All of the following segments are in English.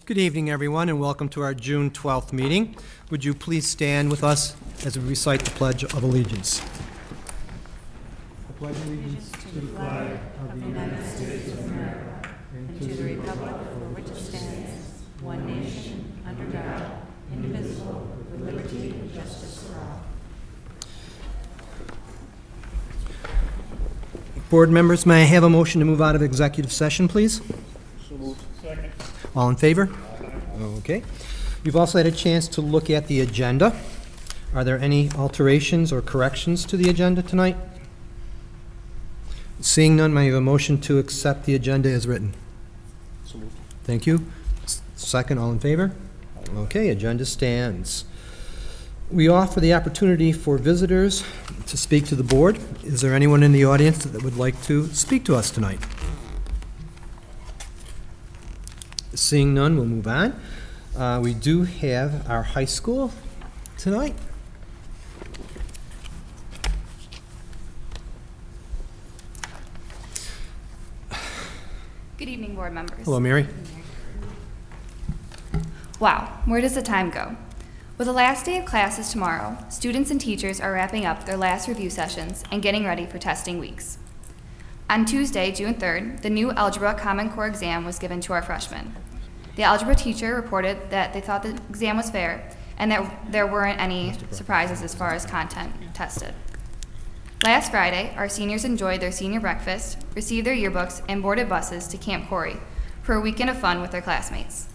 Good evening, everyone, and welcome to our June 12th meeting. Would you please stand with us as we recite the Pledge of Allegiance? I pledge allegiance to the flag of the United States of America and to the republic for which it stands, one nation, under God, indivisible, with liberty and justice for all. Board members, may I have a motion to move out of executive session, please? So moved. Second. All in favor? Okay. We've also had a chance to look at the agenda. Are there any alterations or corrections to the agenda tonight? Seeing none, may I have a motion to accept the agenda as written? So moved. Thank you. Second, all in favor? Okay, agenda stands. We offer the opportunity for visitors to speak to the board. Is there anyone in the audience that would like to speak to us tonight? Seeing none, we'll move on. We do have our high school tonight. Good evening, board members. Hello, Mary. Wow, where does the time go? With the last day of classes tomorrow, students and teachers are wrapping up their last review sessions and getting ready for testing weeks. On Tuesday, June 3rd, the new Algebra Common Core exam was given to our freshmen. The algebra teacher reported that they thought the exam was fair and that there weren't any surprises as far as content tested. Last Friday, our seniors enjoyed their senior breakfast, received their yearbooks, and boarded buses to Camp Corey for a weekend of fun with their classmates.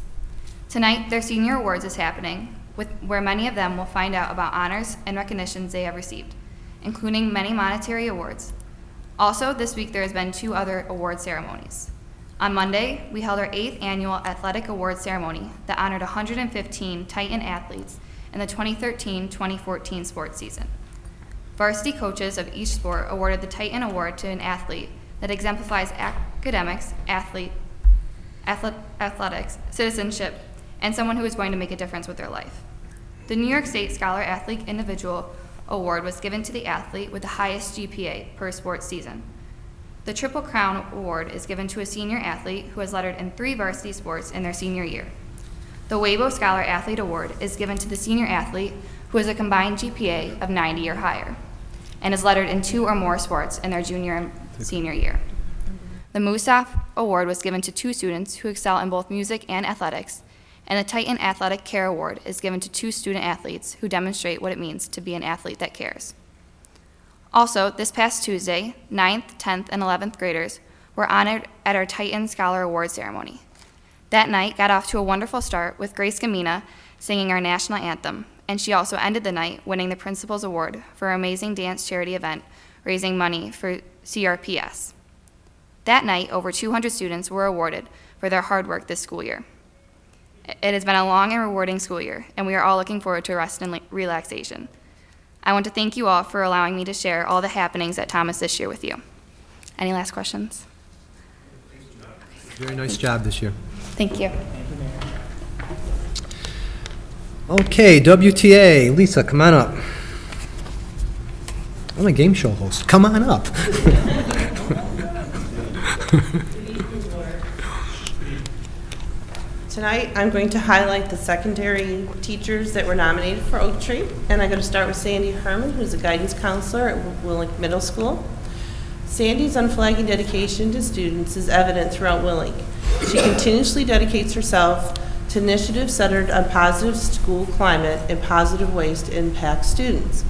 Tonight, their senior awards is happening, where many of them will find out about honors and recognitions they have received, including many monetary awards. Also, this week there has been 2 other award ceremonies. On Monday, we held our 8th annual athletic awards ceremony that honored 115 Titan athletes in the 2013-2014 sports season. Varsity coaches of each sport awarded the Titan Award to an athlete that exemplifies academics, athletics, citizenship, and someone who is going to make a difference with their life. The New York State Scholar Athlete Individual Award was given to the athlete with the highest GPA per sports season. The Triple Crown Award is given to a senior athlete who has lettered in 3 varsity sports in their senior year. The Weibo Scholar Athlete Award is given to the senior athlete who has a combined GPA of 90 or higher and has lettered in 2 or more sports in their junior and senior year. The Musaf Award was given to 2 students who excel in both music and athletics, and the Titan Athletic Care Award is given to 2 student athletes who demonstrate what it means to be an athlete that cares. Also, this past Tuesday, 9th, 10th, and 11th graders were honored at our Titan Scholar Award ceremony. That night got off to a wonderful start with Grace Gamina singing our national anthem, and she also ended the night winning the Principal's Award for her amazing dance charity event, raising money for CRPS. That night, over 200 students were awarded for their hard work this school year. It has been a long and rewarding school year, and we are all looking forward to rest and relaxation. I want to thank you all for allowing me to share all the happenings at Thomas this year with you. Any last questions? Very nice job this year. Thank you. Okay, WTA, Lisa, come on up. I'm a game show host. Come on up. Tonight, I'm going to highlight the secondary teachers that were nominated for Oak Tree, and I'm going to start with Sandy Herman, who's a guidance counselor at Willink Middle School. Sandy's unflagging dedication to students is evident throughout Willink. She continuously dedicates herself to initiatives centered on positive school climate and positive ways to impact students.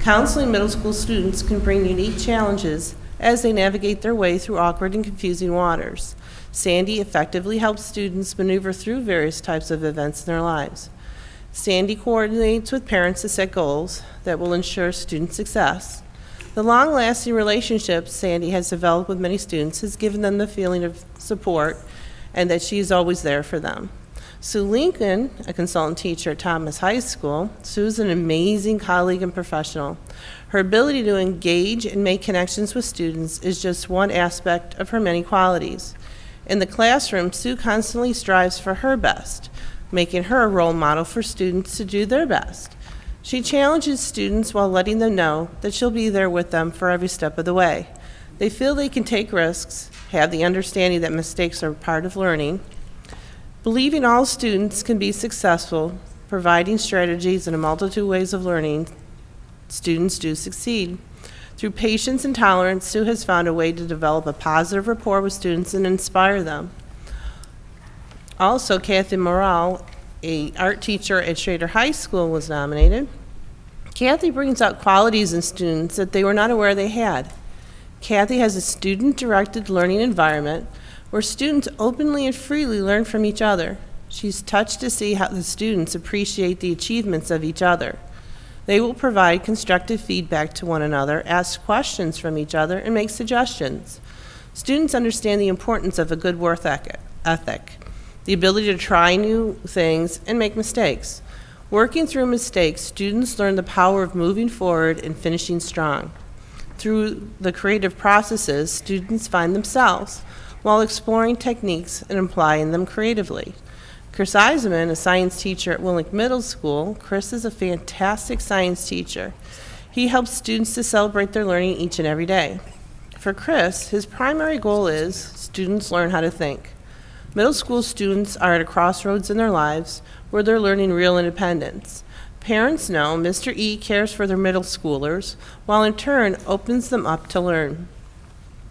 Counseling middle school students can bring unique challenges as they navigate their way through awkward and confusing waters. Sandy effectively helps students maneuver through various types of events in their lives. Sandy coordinates with parents to set goals that will ensure student success. The long-lasting relationships Sandy has developed with many students has given them the feeling of support and that she is always there for them. Sue Lincoln, a consultant teacher at Thomas High School, Sue's an amazing colleague and professional. Her ability to engage and make connections with students is just one aspect of her many qualities. In the classroom, Sue constantly strives for her best, making her a role model for students to do their best. She challenges students while letting them know that she'll be there with them for every step of the way. They feel they can take risks, have the understanding that mistakes are part of learning. Believing all students can be successful, providing strategies and a multitude of ways of learning, students do succeed. Through patience and tolerance, Sue has found a way to develop a positive rapport with students and inspire them. Also, Kathy Morale, an art teacher at Schrader High School, was nominated. Kathy brings out qualities in students that they were not aware they had. Kathy has a student-directed learning environment where students openly and freely learn from each other. She's touched to see how the students appreciate the achievements of each other. They will provide constructive feedback to one another, ask questions from each other, and make suggestions. Students understand the importance of a good work ethic, the ability to try new things and make mistakes. Working through mistakes, students learn the power of moving forward and finishing strong. Through the creative processes, students find themselves while exploring techniques and applying them creatively. Chris Eisenman, a science teacher at Willink Middle School. Chris is a fantastic science teacher. He helps students to celebrate their learning each and every day. For Chris, his primary goal is students learn how to think. Middle school students are at a crossroads in their lives where they're learning real independence. Parents know Mr. E cares for their middle schoolers, while in turn opens them up to learn.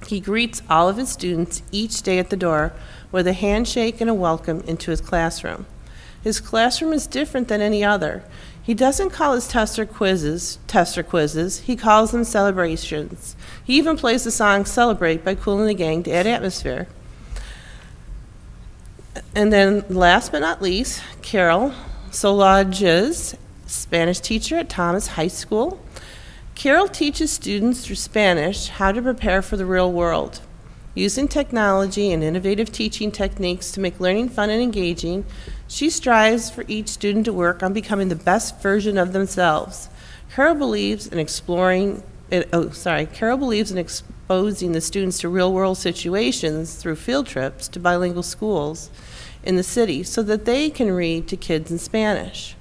He greets all of his students each day at the door with a handshake and a welcome into his classroom. His classroom is different than any other. He doesn't call his tester quizzes, he calls them celebrations. He even plays the song Celebrate by Kool and the Gang to add atmosphere. And then last but not least, Carol Solages, Spanish teacher at Thomas High School. Carol teaches students through Spanish how to prepare for the real world. Using technology and innovative teaching techniques to make learning fun and engaging, she strives for each student to work on becoming the best version of themselves. Carol believes in exposing the students to real-world situations through field trips to bilingual schools in the city so that they can read to kids in Spanish.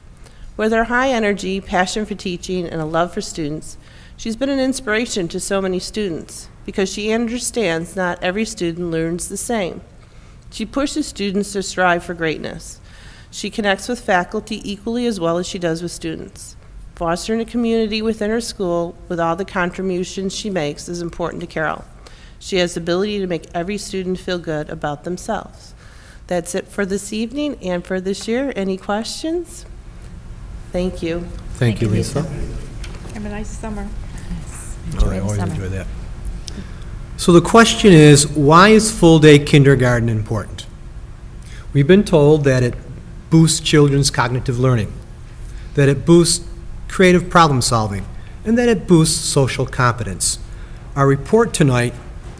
With her high energy, passion for teaching, and a love for students, she's been an inspiration to so many students because she understands not every student learns the same. She pushes students to strive for greatness. She connects with faculty equally as well as she does with students. Fostering a community within her school with all the contributions she makes is important to Carol. She has the ability to make every student feel good about themselves. That's it for this evening and for this year. Any questions? Thank you. Thank you, Lisa. Have a nice summer. I always enjoy that. So the question is, why is full-day kindergarten important? We've been told that it boosts children's cognitive learning, that it boosts creative problem solving, and that it boosts social competence. Our report tonight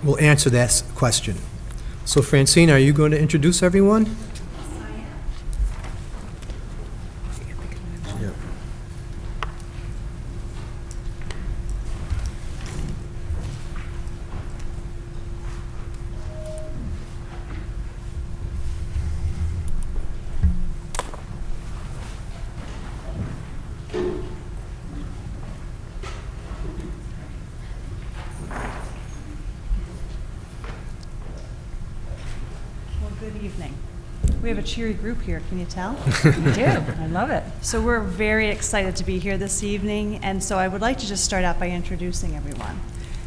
will answer that question. So Francine, are you going to introduce everyone? Good evening. We have a cheery group here, can you tell? We do. I love it. So we're very excited to be here this evening, and so I would like to just start out by introducing everyone.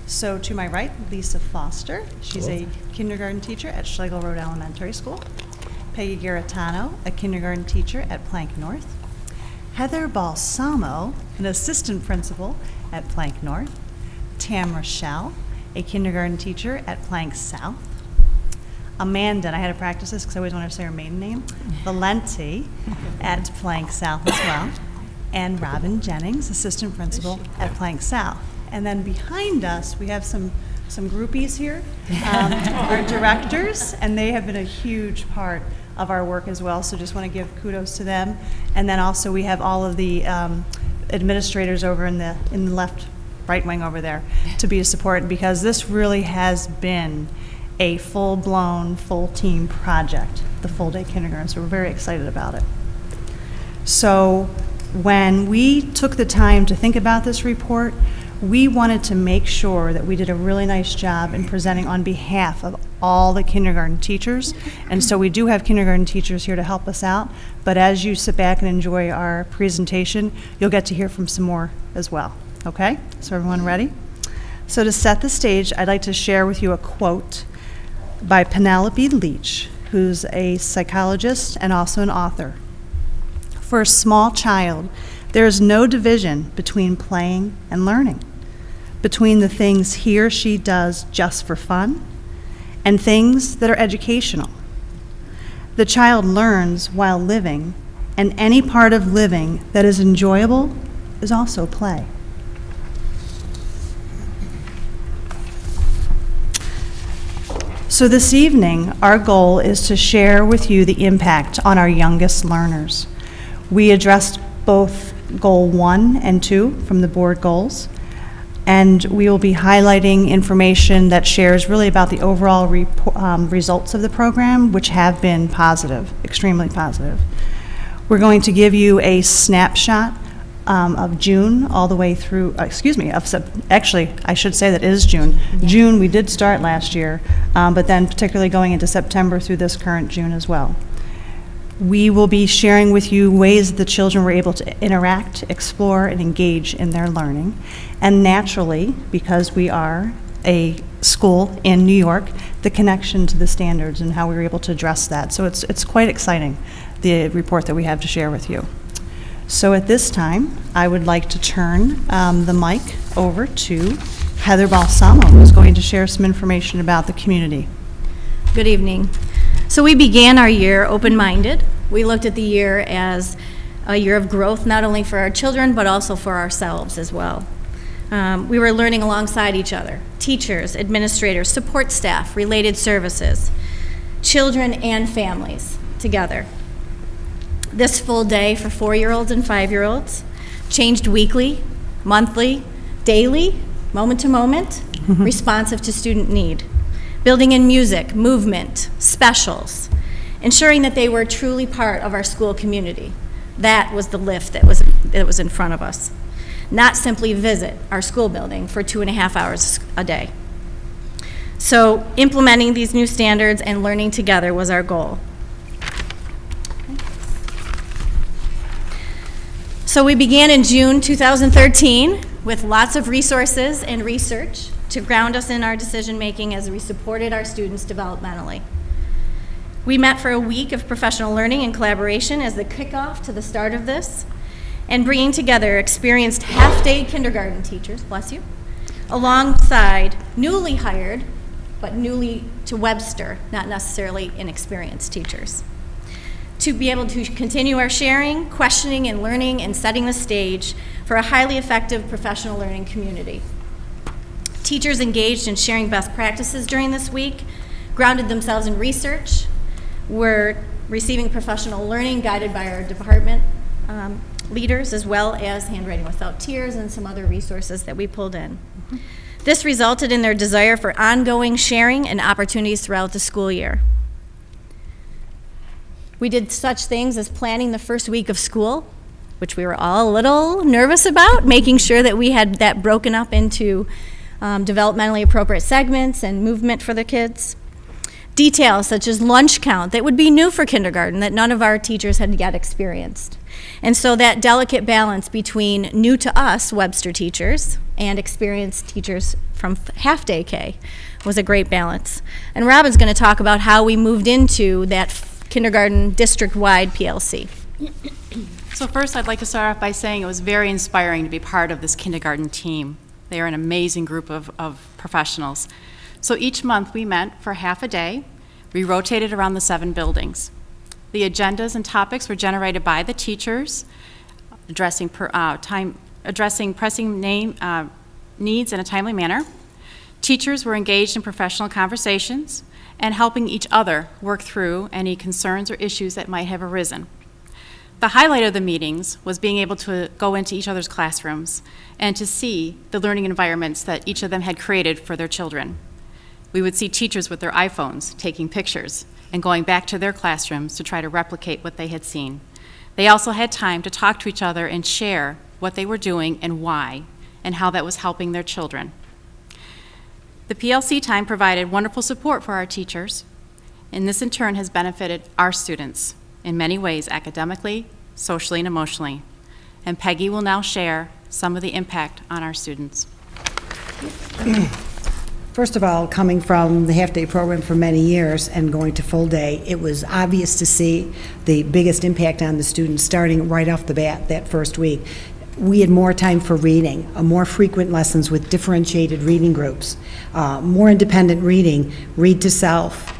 So to my right, Lisa Foster. She's a kindergarten teacher at Schlegel Road Elementary School. Peggy Garitano, a kindergarten teacher at Plank North. Heather Balsamo, an assistant principal at Plank North. Tam Rochelle, a kindergarten teacher at Plank South. Amanda, and I had to practice this because I always want to say her maiden name, Valenti at Plank South as well, and Robin Jennings, assistant principal at Plank South. And then behind us, we have some groupies here, our directors, and they have been a huge part of our work as well, so just want to give kudos to them. And then also we have all of the administrators over in the left, right wing over there to be a support, because this really has been a full-blown, full-team project, the full-day kindergarten, so we're very excited about it. So When we took the time to think about this report, we wanted to make sure that we did a really nice job in presenting on behalf of all the kindergarten teachers. And so we do have kindergarten teachers here to help us out, but as you sit back and enjoy our presentation, you'll get to hear from some more as well. Okay? So everyone ready? So to set the stage, I'd like to share with you a quote by Penelope Leach, who's a psychologist and also an author. For a small child, there is no division between playing and learning, between the things he or she does just for fun and things that are educational. The child learns while living, and any part of living that is enjoyable is also play. So this evening, our goal is to share with you the impact on our youngest learners. We addressed both Goal 1 and 2 from the board goals, and we will be highlighting information that shares really about the overall results of the program, which have been positive, extremely positive. We're going to give you a snapshot of June all the way through, actually, I should say that it is June. June, we did start last year, but then particularly going into September through this current June as well. We will be sharing with you ways the children were able to interact, explore, and engage in their learning. And naturally, because we are a school in New York, the connection to the standards and how we were able to address that. So it's quite exciting, the report that we have to share with you. So at this time, I would like to turn the mic over to Heather Balsamo, who's going to share some information about the community. Good evening. So we began our year open-minded. We looked at the year as a year of growth, not only for our children, but also for ourselves as well. We were learning alongside each other, teachers, administrators, support staff, related services, children and families together. This full day for 4-year-olds and 5-year-olds changed weekly, monthly, daily, moment to moment, responsive to student need. Building in music, movement, specials, ensuring that they were truly part of our school community. That was the lift that was in front of us. Not simply visit our school building for 2.5 hours a day. So implementing these new standards and learning together was our goal. So we began in June 2013 with lots of resources and research to ground us in our decision-making as we supported our students developmentally. We met for a week of professional learning and collaboration as the kickoff to the start of this, and bringing together experienced half-day kindergarten teachers, bless you, alongside newly hired, but newly to Webster, not necessarily inexperienced teachers, to be able to continue our sharing, questioning, and learning, and setting the stage for a highly effective professional learning community. Teachers engaged in sharing best practices during this week, grounded themselves in research, were receiving professional learning guided by our department leaders, as well as Handwriting Without Tears and some other resources that we pulled in. This resulted in their desire for ongoing sharing and opportunities throughout the school year. We did such things as planning the first week of school, which we were all a little nervous about, making sure that we had that broken up into developmentally appropriate segments and movement for the kids. Details such as lunch count that would be new for kindergarten that none of our teachers had yet experienced. And so that delicate balance between new to us Webster teachers and experienced teachers from half-day K was a great balance. And Robin's going to talk about how we moved into that kindergarten district-wide PLC. So first, I'd like to start off by saying it was very inspiring to be part of this kindergarten team. They are an amazing group of professionals. So each month we met for half a day. We rotated around the 7 buildings. The agendas and topics were generated by the teachers, addressing pressing needs in a timely manner. Teachers were engaged in professional conversations and helping each other work through any concerns or issues that might have arisen. The highlight of the meetings was being able to go into each other's classrooms and to see the learning environments that each of them had created for their children. We would see teachers with their iPhones taking pictures and going back to their classrooms to try to replicate what they had seen. They also had time to talk to each other and share what they were doing and why, and how that was helping their children. The PLC time provided wonderful support for our teachers, and this in turn has benefited our students in many ways, academically, socially, and emotionally. And Peggy will now share some of the impact on our students. First of all, coming from the half-day program for many years and going to full day, it was obvious to see the biggest impact on the students starting right off the bat that first week. We had more time for reading, more frequent lessons with differentiated reading groups, more independent reading, read to self.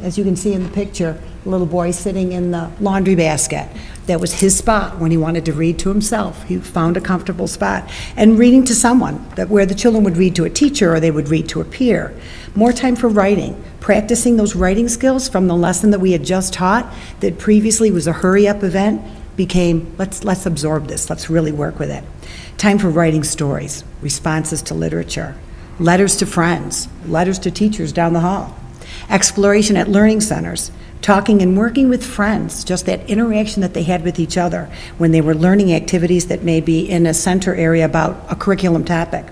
As you can see in the picture, a little boy sitting in the laundry basket. That was his spot when he wanted to read to himself. He found a comfortable spot. And reading to someone, that where the children would read to a teacher or they would read to a peer. More time for writing, practicing those writing skills from the lesson that we had just taught that previously was a hurry-up event became, let's absorb this, let's really work with it. Time for writing stories, responses to literature, letters to friends, letters to teachers down the hall, exploration at learning centers, talking and working with friends, just that interaction that they had with each other when they were learning activities that may be in a center area about a curriculum topic.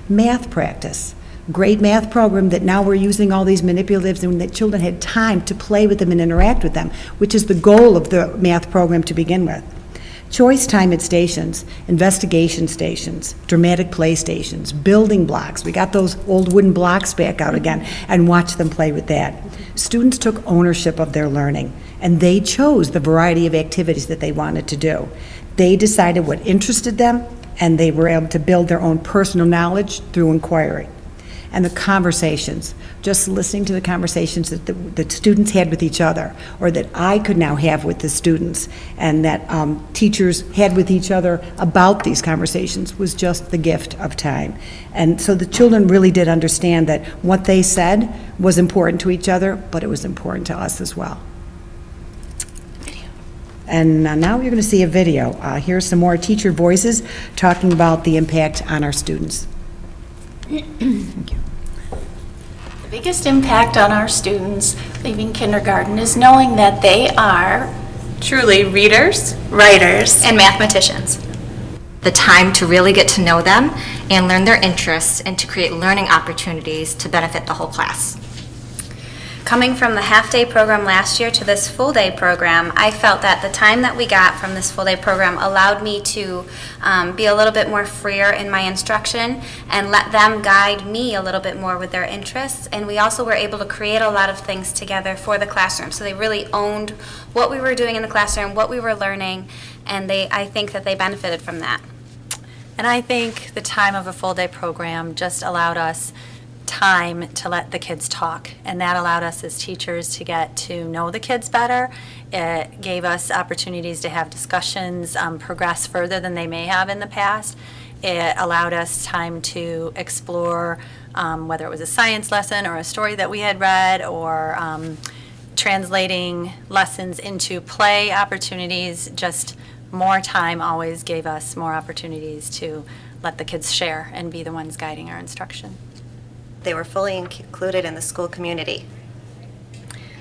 Math practice, great math program that now we're using all these manipulatives and that children had time to play with them and interact with them, which is the goal of the math program to begin with. Choice time at stations, investigation stations, dramatic play stations, building blocks. We got those old wooden blocks back out again and watched them play with that. Students took ownership of their learning and they chose the variety of activities that they wanted to do. They decided what interested them and they were able to build their own personal knowledge through inquiry. And the conversations, just listening to the conversations that the students had with each other, or that I could now have with the students, and that teachers had with each other about these conversations was just the gift of time. And so the children really did understand that what they said was important to each other, but it was important to us as well. And now you're going to see a video. Here's some more teacher voices talking about the impact on our students. Thank you. The biggest impact on our students leaving kindergarten is knowing that they are truly readers, writers, And mathematicians. The time to really get to know them and learn their interests and to create learning opportunities to benefit the whole class. Coming from the half-day program last year to this full-day program, I felt that the time that we got from this full-day program allowed me to be a little bit more freer in my instruction and let them guide me a little bit more with their interests. And we also were able to create a lot of things together for the classroom. So they really owned what we were doing in the classroom, what we were learning, and I think that they benefited from that. And I think the time of a full-day program just allowed us time to let the kids talk, and that allowed us as teachers to get to know the kids better. It gave us opportunities to have discussions, progress further than they may have in the past. It allowed us time to explore whether it was a science lesson or a story that we had read, or translating lessons into play opportunities. Just more time always gave us more opportunities to let the kids share and be the ones guiding our instruction. They were fully included in the school community.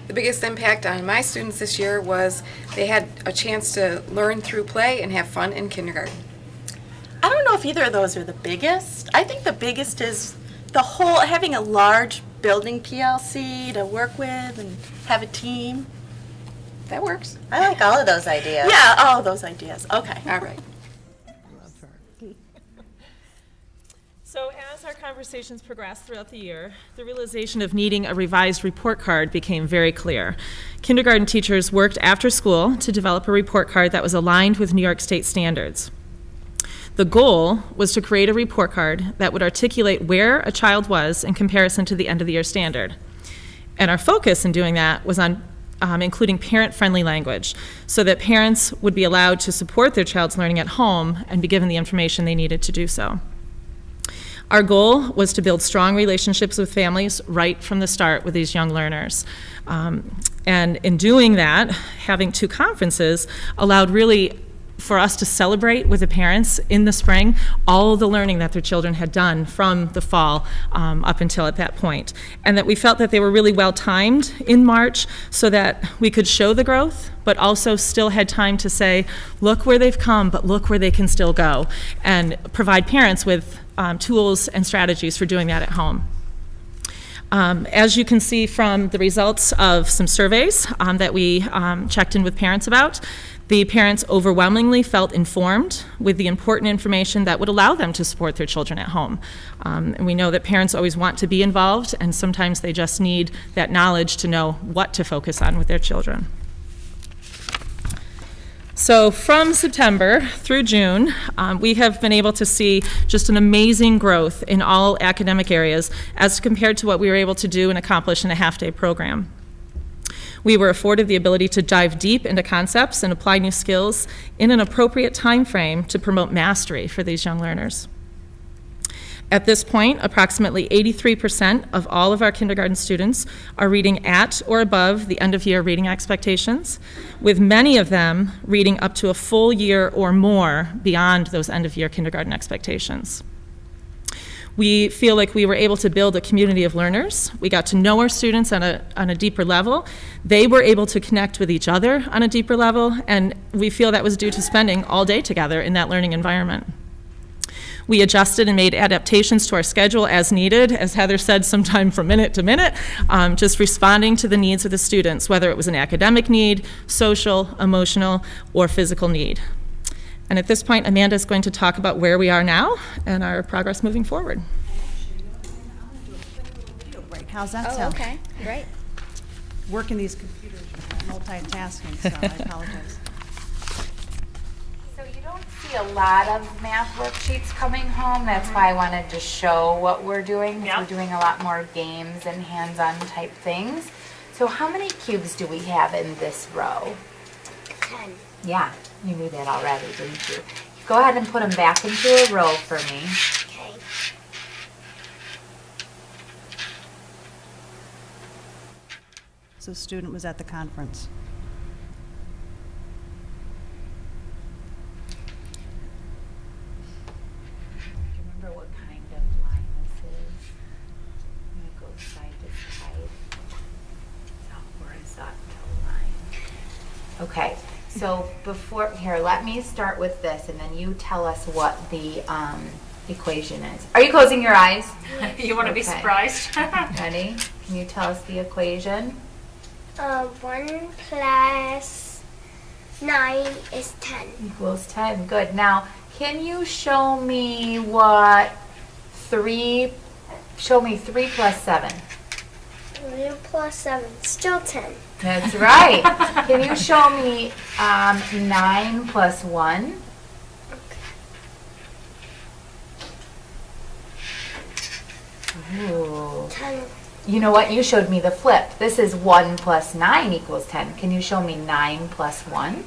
The biggest impact on my students this year was they had a chance to learn through play and have fun in kindergarten. I don't know if either of those are the biggest. I think the biggest is the whole, having a large building PLC to work with and have a team. That works. I like all of those ideas. Yeah, all of those ideas. Okay. All right. So as our conversations progressed throughout the year, the realization of needing a revised report card became very clear. Kindergarten teachers worked after school to develop a report card that was aligned with New York State standards. The goal was to create a report card that would articulate where a child was in comparison to the end of the year standard. And our focus in doing that was on including parent-friendly language, so that parents would be allowed to support their child's learning at home and be given the information they needed to do so. Our goal was to build strong relationships with families right from the start with these young learners. And in doing that, having two conferences allowed really for us to celebrate with the parents in the spring all the learning that their children had done from the fall up until at that point. And that we felt that they were really well timed in March so that we could show the growth, but also still had time to say, look where they've come, but look where they can still go, and provide parents with tools and strategies for doing that at home. As you can see from the results of some surveys that we checked in with parents about, the parents overwhelmingly felt informed with the important information that would allow them to support their children at home. And we know that parents always want to be involved, and sometimes they just need that knowledge to know what to focus on with their children. So from September through June, we have been able to see just an amazing growth in all academic areas as compared to what we were able to do and accomplish in a half-day program. We were afforded the ability to dive deep into concepts and apply new skills in an appropriate time frame to promote mastery for these young learners. At this point, approximately 83% of all of our kindergarten students are reading at or above the end-of-year reading expectations, with many of them reading up to a full year or more beyond those end-of-year kindergarten expectations. We feel like we were able to build a community of learners. We got to know our students on a deeper level. They were able to connect with each other on a deeper level, and we feel that was due to spending all day together in that learning environment. We adjusted and made adaptations to our schedule as needed, as Heather said, sometime from minute to minute, just responding to the needs of the students, whether it was an academic need, social, emotional, or physical need. And at this point, Amanda is going to talk about where we are now and our progress moving forward. How's that Oh, sound? okay, great. Working these computers, multitasking, so I apologize. So you don't see a lot of math worksheets coming home. That's why I wanted to show what we're doing. We're doing a lot more games and hands-on type things. So how many cubes do we have in this row? 10. Yeah, you knew that already, didn't you? Go ahead and put them back into a row for me. Okay. So student was at the conference. Do you remember what kind of line this is? It goes side to side. It's a horizontal line. Okay, so before, here, let me start with this, and then you tell us what the equation is. Are you closing your eyes? You want to be surprised? Ready? Can you tell us the equation? 1 plus 9 is 10. Equals 10. Good. Now, can you show me what 3 plus 7? 3 plus 7, still 10. That's right. Can you show me 9 plus 1? Ooh. 10. You know what? You showed me the flip. This is 1 plus 9 equals 10. Can you show me 9 plus 1?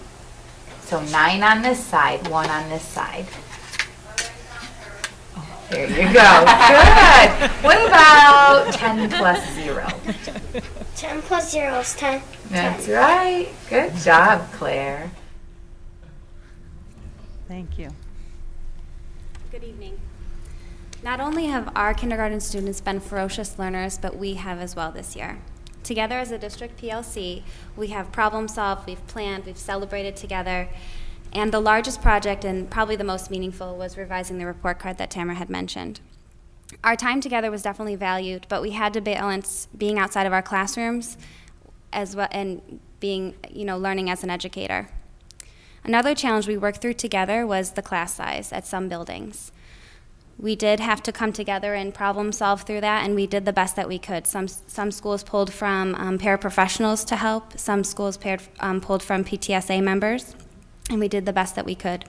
So 9 on this side, 1 on this side. Oh, there you go. Good. What about 10 plus 0? 10 plus 0 is 10. That's right. Good job, Claire. Thank you. Good evening. Not only have our kindergarten students been ferocious learners, but we have as well this year. Together as a district PLC, we have problem solved, we've planned, we've celebrated together, and the largest project and probably the most meaningful was revising the report card that Tamara had mentioned. Our time together was definitely valued, but we had to balance being outside of our classrooms as well and being, learning as an educator. Another challenge we worked through together was the class size at some buildings. We did have to come together and problem solve through that, and we did the best that we could. Some schools pulled from paraprofessionals to help. Some schools pulled from PTSA members, and we did the best that we could.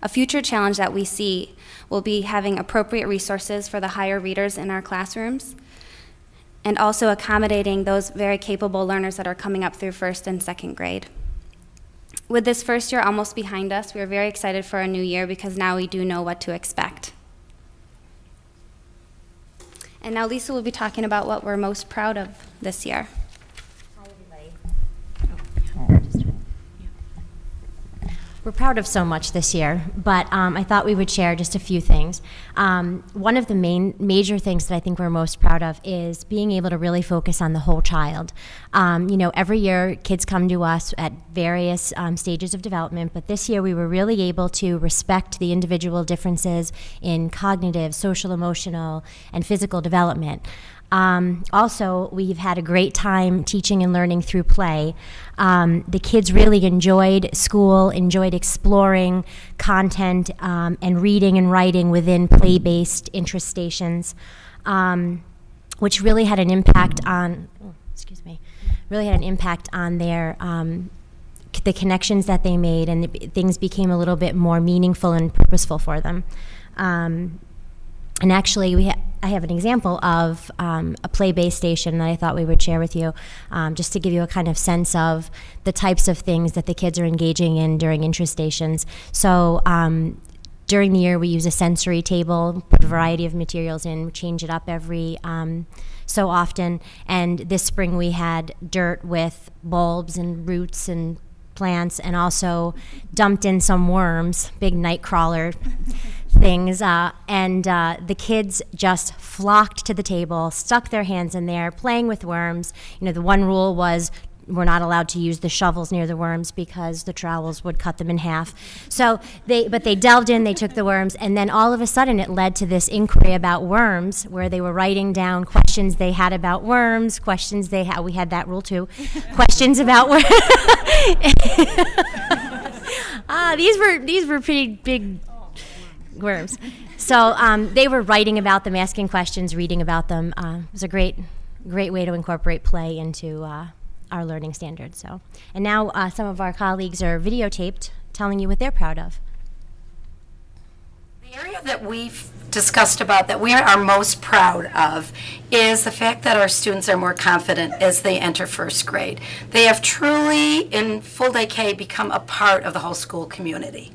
A future challenge that we see will be having appropriate resources for the higher readers in our classrooms, and also accommodating those very capable learners that are coming up through 1st and 2nd grade. With this first year almost behind us, we are very excited for a new year because now we do know what to expect. And now Lisa will be talking about what we're most proud of this year. We're We're proud of so much this year, but I thought we would share just a few things. One of the major things that I think we're most proud of is being able to really focus on the whole child. Every year kids come to us at various stages of development, but this year we were really able to respect the individual differences in cognitive, social, emotional, and physical development. Also, we've had a great time teaching and learning through play. The kids really enjoyed school, enjoyed exploring content and reading and writing within play-based interest stations, which really had an impact on, their the connections that they made, and things became a little bit more meaningful and purposeful for them. And actually, I have an example of a play-based station that I thought we would share with you, just to give you a kind of sense of the types of things that the kids are engaging in during interest stations. So during the year, we use a sensory table, put a variety of materials in, change it up every so often. And this spring, we had dirt with bulbs and roots and plants, and also dumped in some worms, big night crawler things, and the kids just flocked to the table, stuck their hands in there, playing with worms. The one rule was we're not allowed to use the shovels near the worms because the trowels would cut them in half. So they delved in, they took the worms, and then all of a sudden it led to this inquiry about worms, where they were writing down questions they had about worms, questions they had, we had that rule too, questions about worms. These were pretty big worms. So they were writing about them, asking questions, reading about them. It was a great way to incorporate play into our learning standards. So, and now some of our colleagues are videotaped telling you what they're proud of. The area that we've discussed about that we are most proud of is the fact that our students are more confident as they enter first grade. They have truly, in full day K, become a part of the whole school community.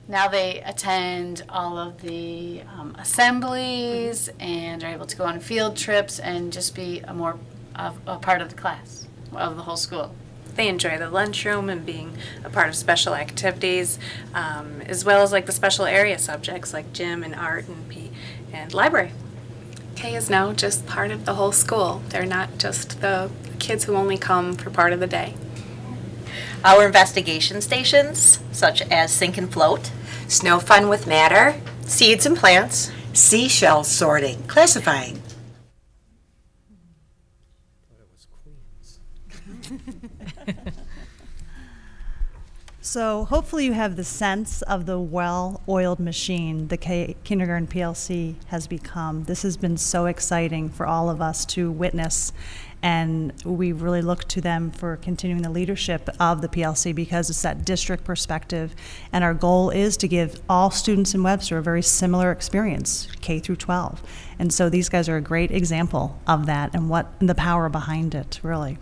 Now they attend all of the assemblies and are able to go on field trips and just be a part of the class, of the whole school. They enjoy the lunchroom and being a part of special activities, as well as like the special area subjects like gym and art and and library. K is now just part of the whole school. They're not just the kids who only come for part of the day. Our investigation stations, such as Sink and Float, Snow Fun with Matter, Seeds and Plants, Seashell Sorting, Classifying. So hopefully you have the sense of the well-oiled machine the Kindergarten PLC has become. This has been so exciting for all of us to witness, and we really look to them for continuing the leadership of the PLC because it's that district perspective, and our goal is to give all students in Webster a very similar experience, K through 12. And so these guys are a great example of that and the power behind it, really.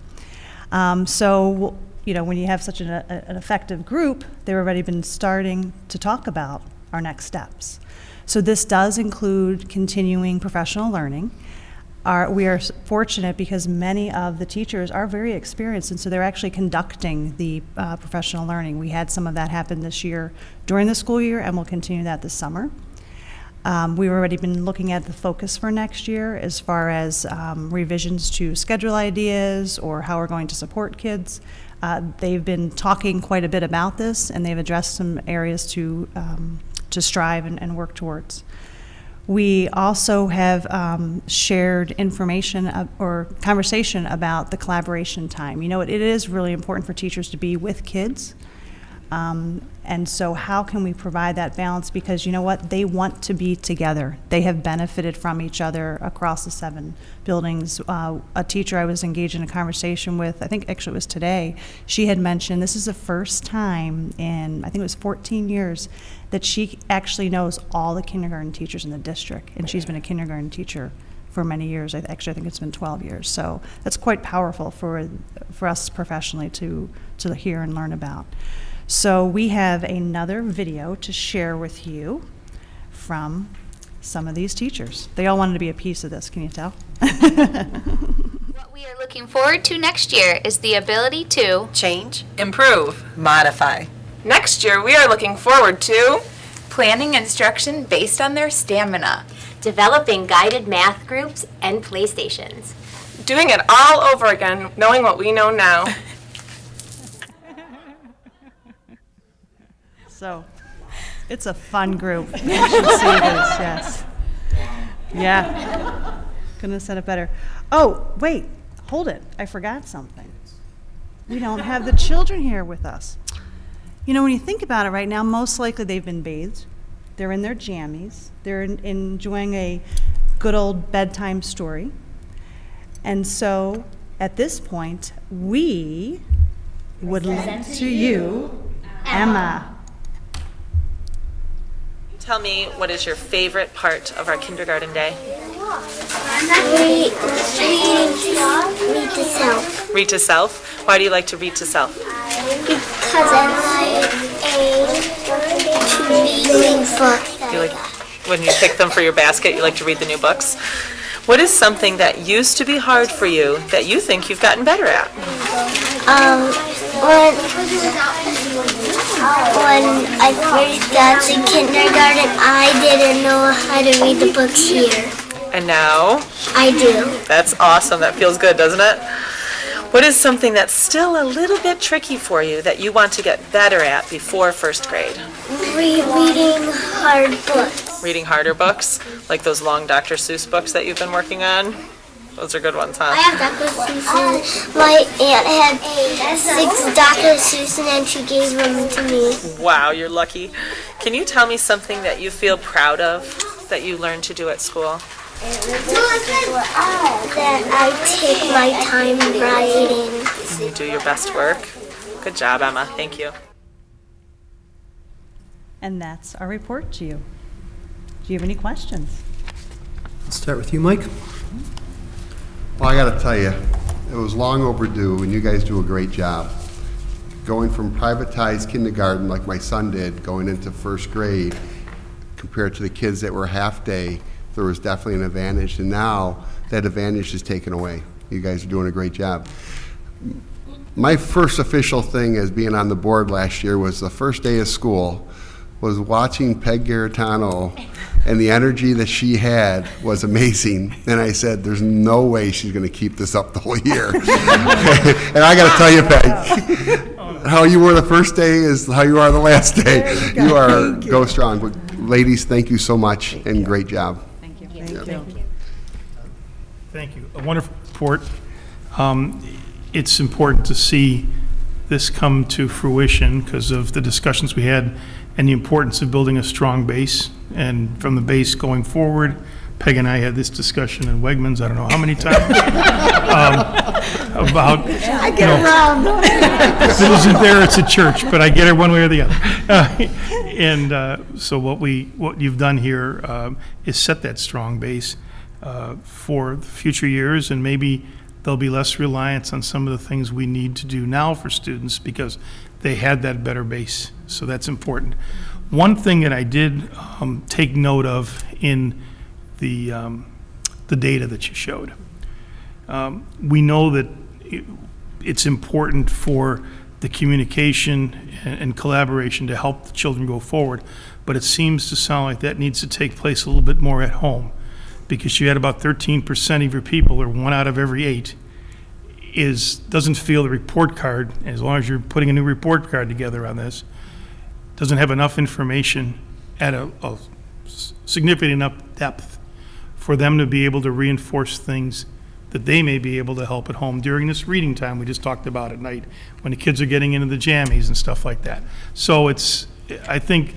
So, when you have such an effective group, they've already been starting to talk about our next steps. So this does include continuing professional learning. We are fortunate because many of the teachers are very experienced, and so they're actually conducting the professional learning. We had some of that happen this year during the school year, and we'll continue that this summer. We've already been looking at the focus for next year as far as revisions to schedule ideas or how we're going to support kids. They've been talking quite a bit about this, and they've addressed some areas to strive and work towards. We also have shared information or conversation about the collaboration time. It is really important for teachers to be with kids. And so how can we provide that balance? Because you know what? They want to be together. They have benefited from each other across the 7 buildings. A teacher I was engaged in a conversation with, I think actually it was today, she had mentioned this is the first time in, I think it was 14 years, that she actually knows all the kindergarten teachers in the district. And she's been a kindergarten teacher for many years. Actually, I think it's been 12 years. So that's quite powerful for us professionally to hear and learn about. So we have another video to share with you from some of these teachers. They all wanted to be a piece of this, can you tell? What we are looking forward to next year is the ability to Change. Improve. Modify. Next year, we are looking forward to planning instruction based on their stamina, developing guided math groups and playstations, doing it all over again, knowing what we know now. So, it's a fun group. You should see this, yes. Yeah. Couldn't have said it better. Oh, wait, hold it. I forgot something. We don't have the children here with us. You know, when you think about it right now, most likely they've been bathed. They're in their jammies. They're enjoying a good old bedtime story. And so, at this point, we would like to you, Emma. Tell me, what is your favorite part of our kindergarten day? Read to self. Read to self? Why do you like to read to self? Because I like to read books. You like, when you pick them for your basket, you like to read the new books? What is something that used to be hard for you that you think you've gotten better at? When I first got to kindergarten, I didn't know how to read the books here. And now? I do. That's awesome. That feels good, doesn't it? What is something that's still a little bit tricky for you that you want to get better at before first grade? Reading hard books. Reading harder books? Like those long Dr. Seuss books that you've been working on? Those are good ones, huh? I have Dr. Seuss. My aunt had 6 Dr. Seuss and then she gave them to me. Wow, you're lucky. Can you tell me something that you feel proud of that you learned to do at school? That I take my time writing. You do your best work. Good job, Emma. Thank you. And that's our report to you. Do you have any questions? Let's start with you, Mike. Well, I got to tell you, it was long overdue, and you guys do a great job. Going from privatized kindergarten, like my son did, going into first grade, compared to the kids that were half-day, there was definitely an advantage, and now that advantage is taken away. You guys are doing a great job. My first official thing as being on the board last year was the first day of school, was watching Peg Garitano, and the energy that she had was amazing. And I said, there's no way she's going to keep this up the whole year. And I got to tell you, Peg, how you were the first day is how you are the last day. You are go strong. But ladies, thank you so much, and great job. Thank you. Thank you. A wonderful report. It's important to see this come to fruition because of the discussions we had and the importance of building a strong base. And from the base going forward, Peg and I had this discussion in Wegmans, I don't know how many times, about, I get around. if it isn't there, it's a church, but I get it one way or the other. So what you've done here is set that strong base for the future years, and maybe there'll be less reliance on some of the things we need to do now for students because they had that better base. So that's important. One thing that I did take note of in the data that you showed, we know that it's important for the communication and collaboration to help the children go forward, but it seems to sound like that needs to take place a little bit more at home, because you had about 13% of your people, or 1 out of every 8, doesn't feel the report card, as long as you're putting a new report card together on this, doesn't have enough information at a significant enough depth for them to be able to reinforce things that they may be able to help at home during this reading time we just talked about at night, when the kids are getting into the jammies and stuff like that. So I think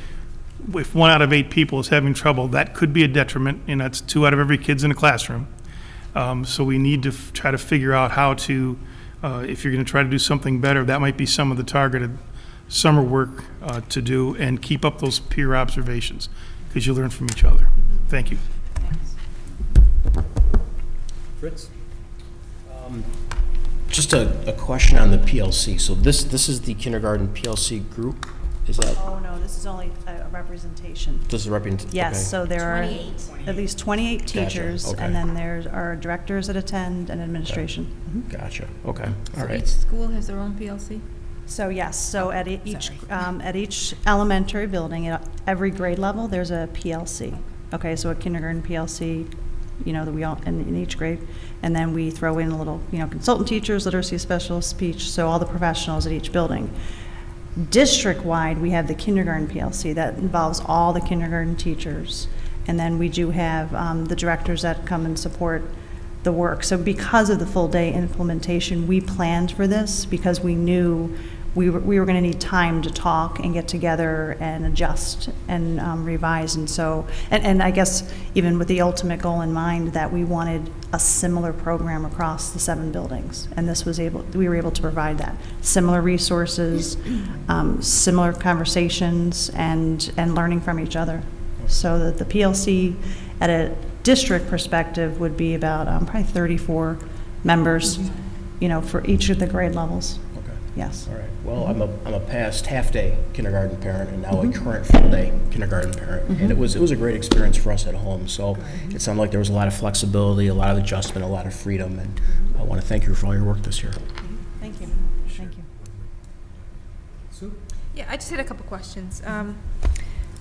if 1 out of 8 people is having trouble, that could be a detriment, and that's 2 out of every kid's in a classroom. So we need to try to figure out how to, if you're going to try to do something better, that might be some of the targeted summer work to do, and keep up those peer observations, because you learn from each other. Mm-hmm. Thank you. Fritz? Just a question on the PLC. So this is the kindergarten PLC group, Is that, Oh, no, this is only a representation. this is representation? Yes, so there are 28. at least 28 Gotcha, teachers, okay. and then there are directors that attend and administration. Mhm. Gotcha, okay, all So right. each school has their own PLC? So yes, so at each elementary building, at every grade level, there's a PLC. Okay, so a kindergarten PLC, that we all, in each grade. And then we throw in a little, consultant teachers, literacy specialists, speech, so all the professionals at each building. District-wide, we have the kindergarten PLC that involves all the kindergarten teachers. And then we do have the directors that come and support the work. So because of the full-day implementation, we planned for this because we knew we were going to need time to talk and get together and adjust and revise. And so, and I guess even with the ultimate goal in mind that we wanted a similar program across the 7 buildings. And we were able to provide that. Similar resources, similar conversations, and learning from each other. So that the PLC at a district perspective would be about probably 34 members, for each of the grade levels. Okay. Yes. All right, well, I'm a past half-day kindergarten parent and now a current full-day kindergarten parent. And it was a great experience for us at home. So it sounded like there was a lot of flexibility, a lot of adjustment, a lot of freedom. And I want to thank you for all your work this year. Thank you. Thank you. Sue? Yeah, I just had a couple questions.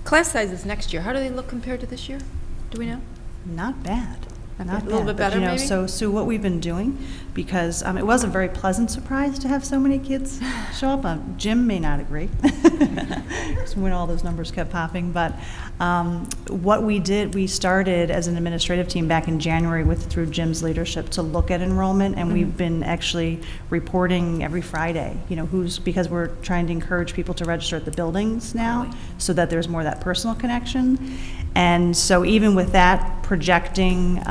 Class sizes next year, how do they look compared to this year? Do we know? Not bad. Not A little bad. bit But, better, maybe? So Sue, what we've been doing, because it was a very pleasant surprise to have so many kids show up. Jim may not agree, when all those numbers kept popping. But what we did, we started as an administrative team back in January through Jim's leadership to look at enrollment, and we've been actually reporting every Friday. Because we're trying to encourage people to register at the buildings now, so that there's more of that personal connection. And so even with that projecting,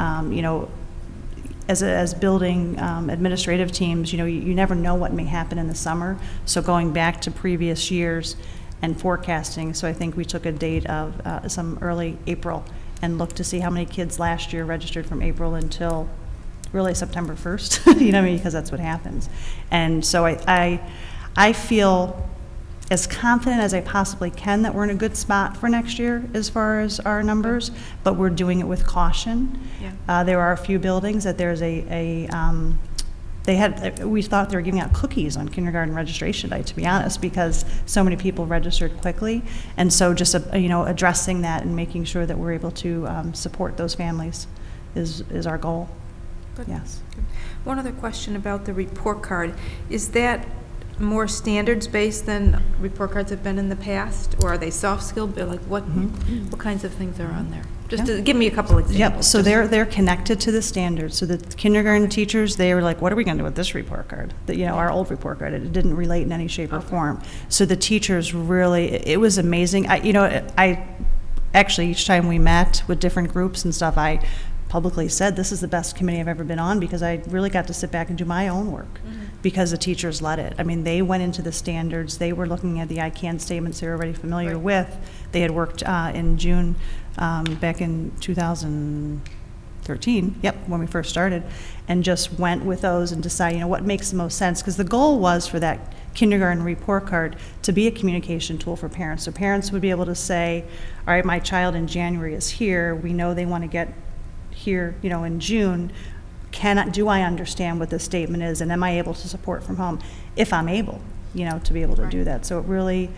as building administrative teams, you never know what may happen in the summer. So going back to previous years and forecasting, so I think we took a date of some early April and looked to see how many kids last year registered from April until really September 1st, because that's what happens. And so I feel as confident as I possibly can that we're in a good spot for next year as far as our numbers, but we're doing it with caution. Yeah. There are a few buildings that there's we thought they were giving out cookies on kindergarten registration day, to be honest, because so many people registered quickly. And so just, addressing that and making sure that we're able to support those families is our goal. Good. Yes. Good. One other question about the report card. Is that more standards-based than report cards have been in the past, or are they soft skill? Like what kinds of things are on there? Just to give me a couple examples. Yep, so they're connected to the standards. So the kindergarten teachers, they were like, what are we going to do with this report card? Our old report card, it didn't relate in any shape or form. So the teachers really, it was amazing. I actually, each time we met with different groups and stuff, I publicly said, this is the best committee I've ever been on, because I really got to sit back and do my own work. Because the teachers led it. I mean, they went into the standards. They were looking at the I can statements they were already familiar with. They had worked in June back in 2013, when we first started, and just went with those and decided, what makes the most sense. Because the goal was for that kindergarten report card to be a communication tool for parents. So parents would be able to say, all right, my child in January is here. We know they want to get here, in June. Do I understand what this statement is, and am I able to support from home? If I'm able, to be able to do that. So it really,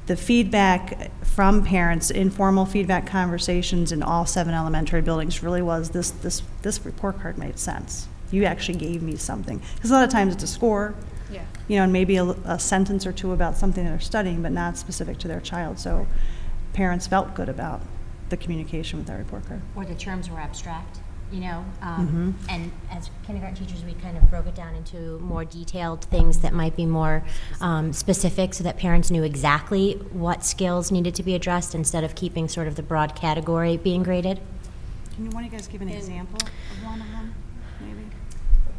the feedback from parents, informal feedback conversations in all 7 elementary buildings really was this report card made sense. You actually gave me something. Because a lot of times it's a score, and maybe a sentence or two about something that they're studying, but not specific to their child. So parents felt good about the communication with that report card. Or the terms were abstract. Mhm. And as kindergarten teachers, we kind of broke it down into more detailed things that might be more specific, so that parents knew exactly what skills needed to be addressed instead of keeping sort of the broad category being graded. Can one of you guys give an example of one of them, maybe?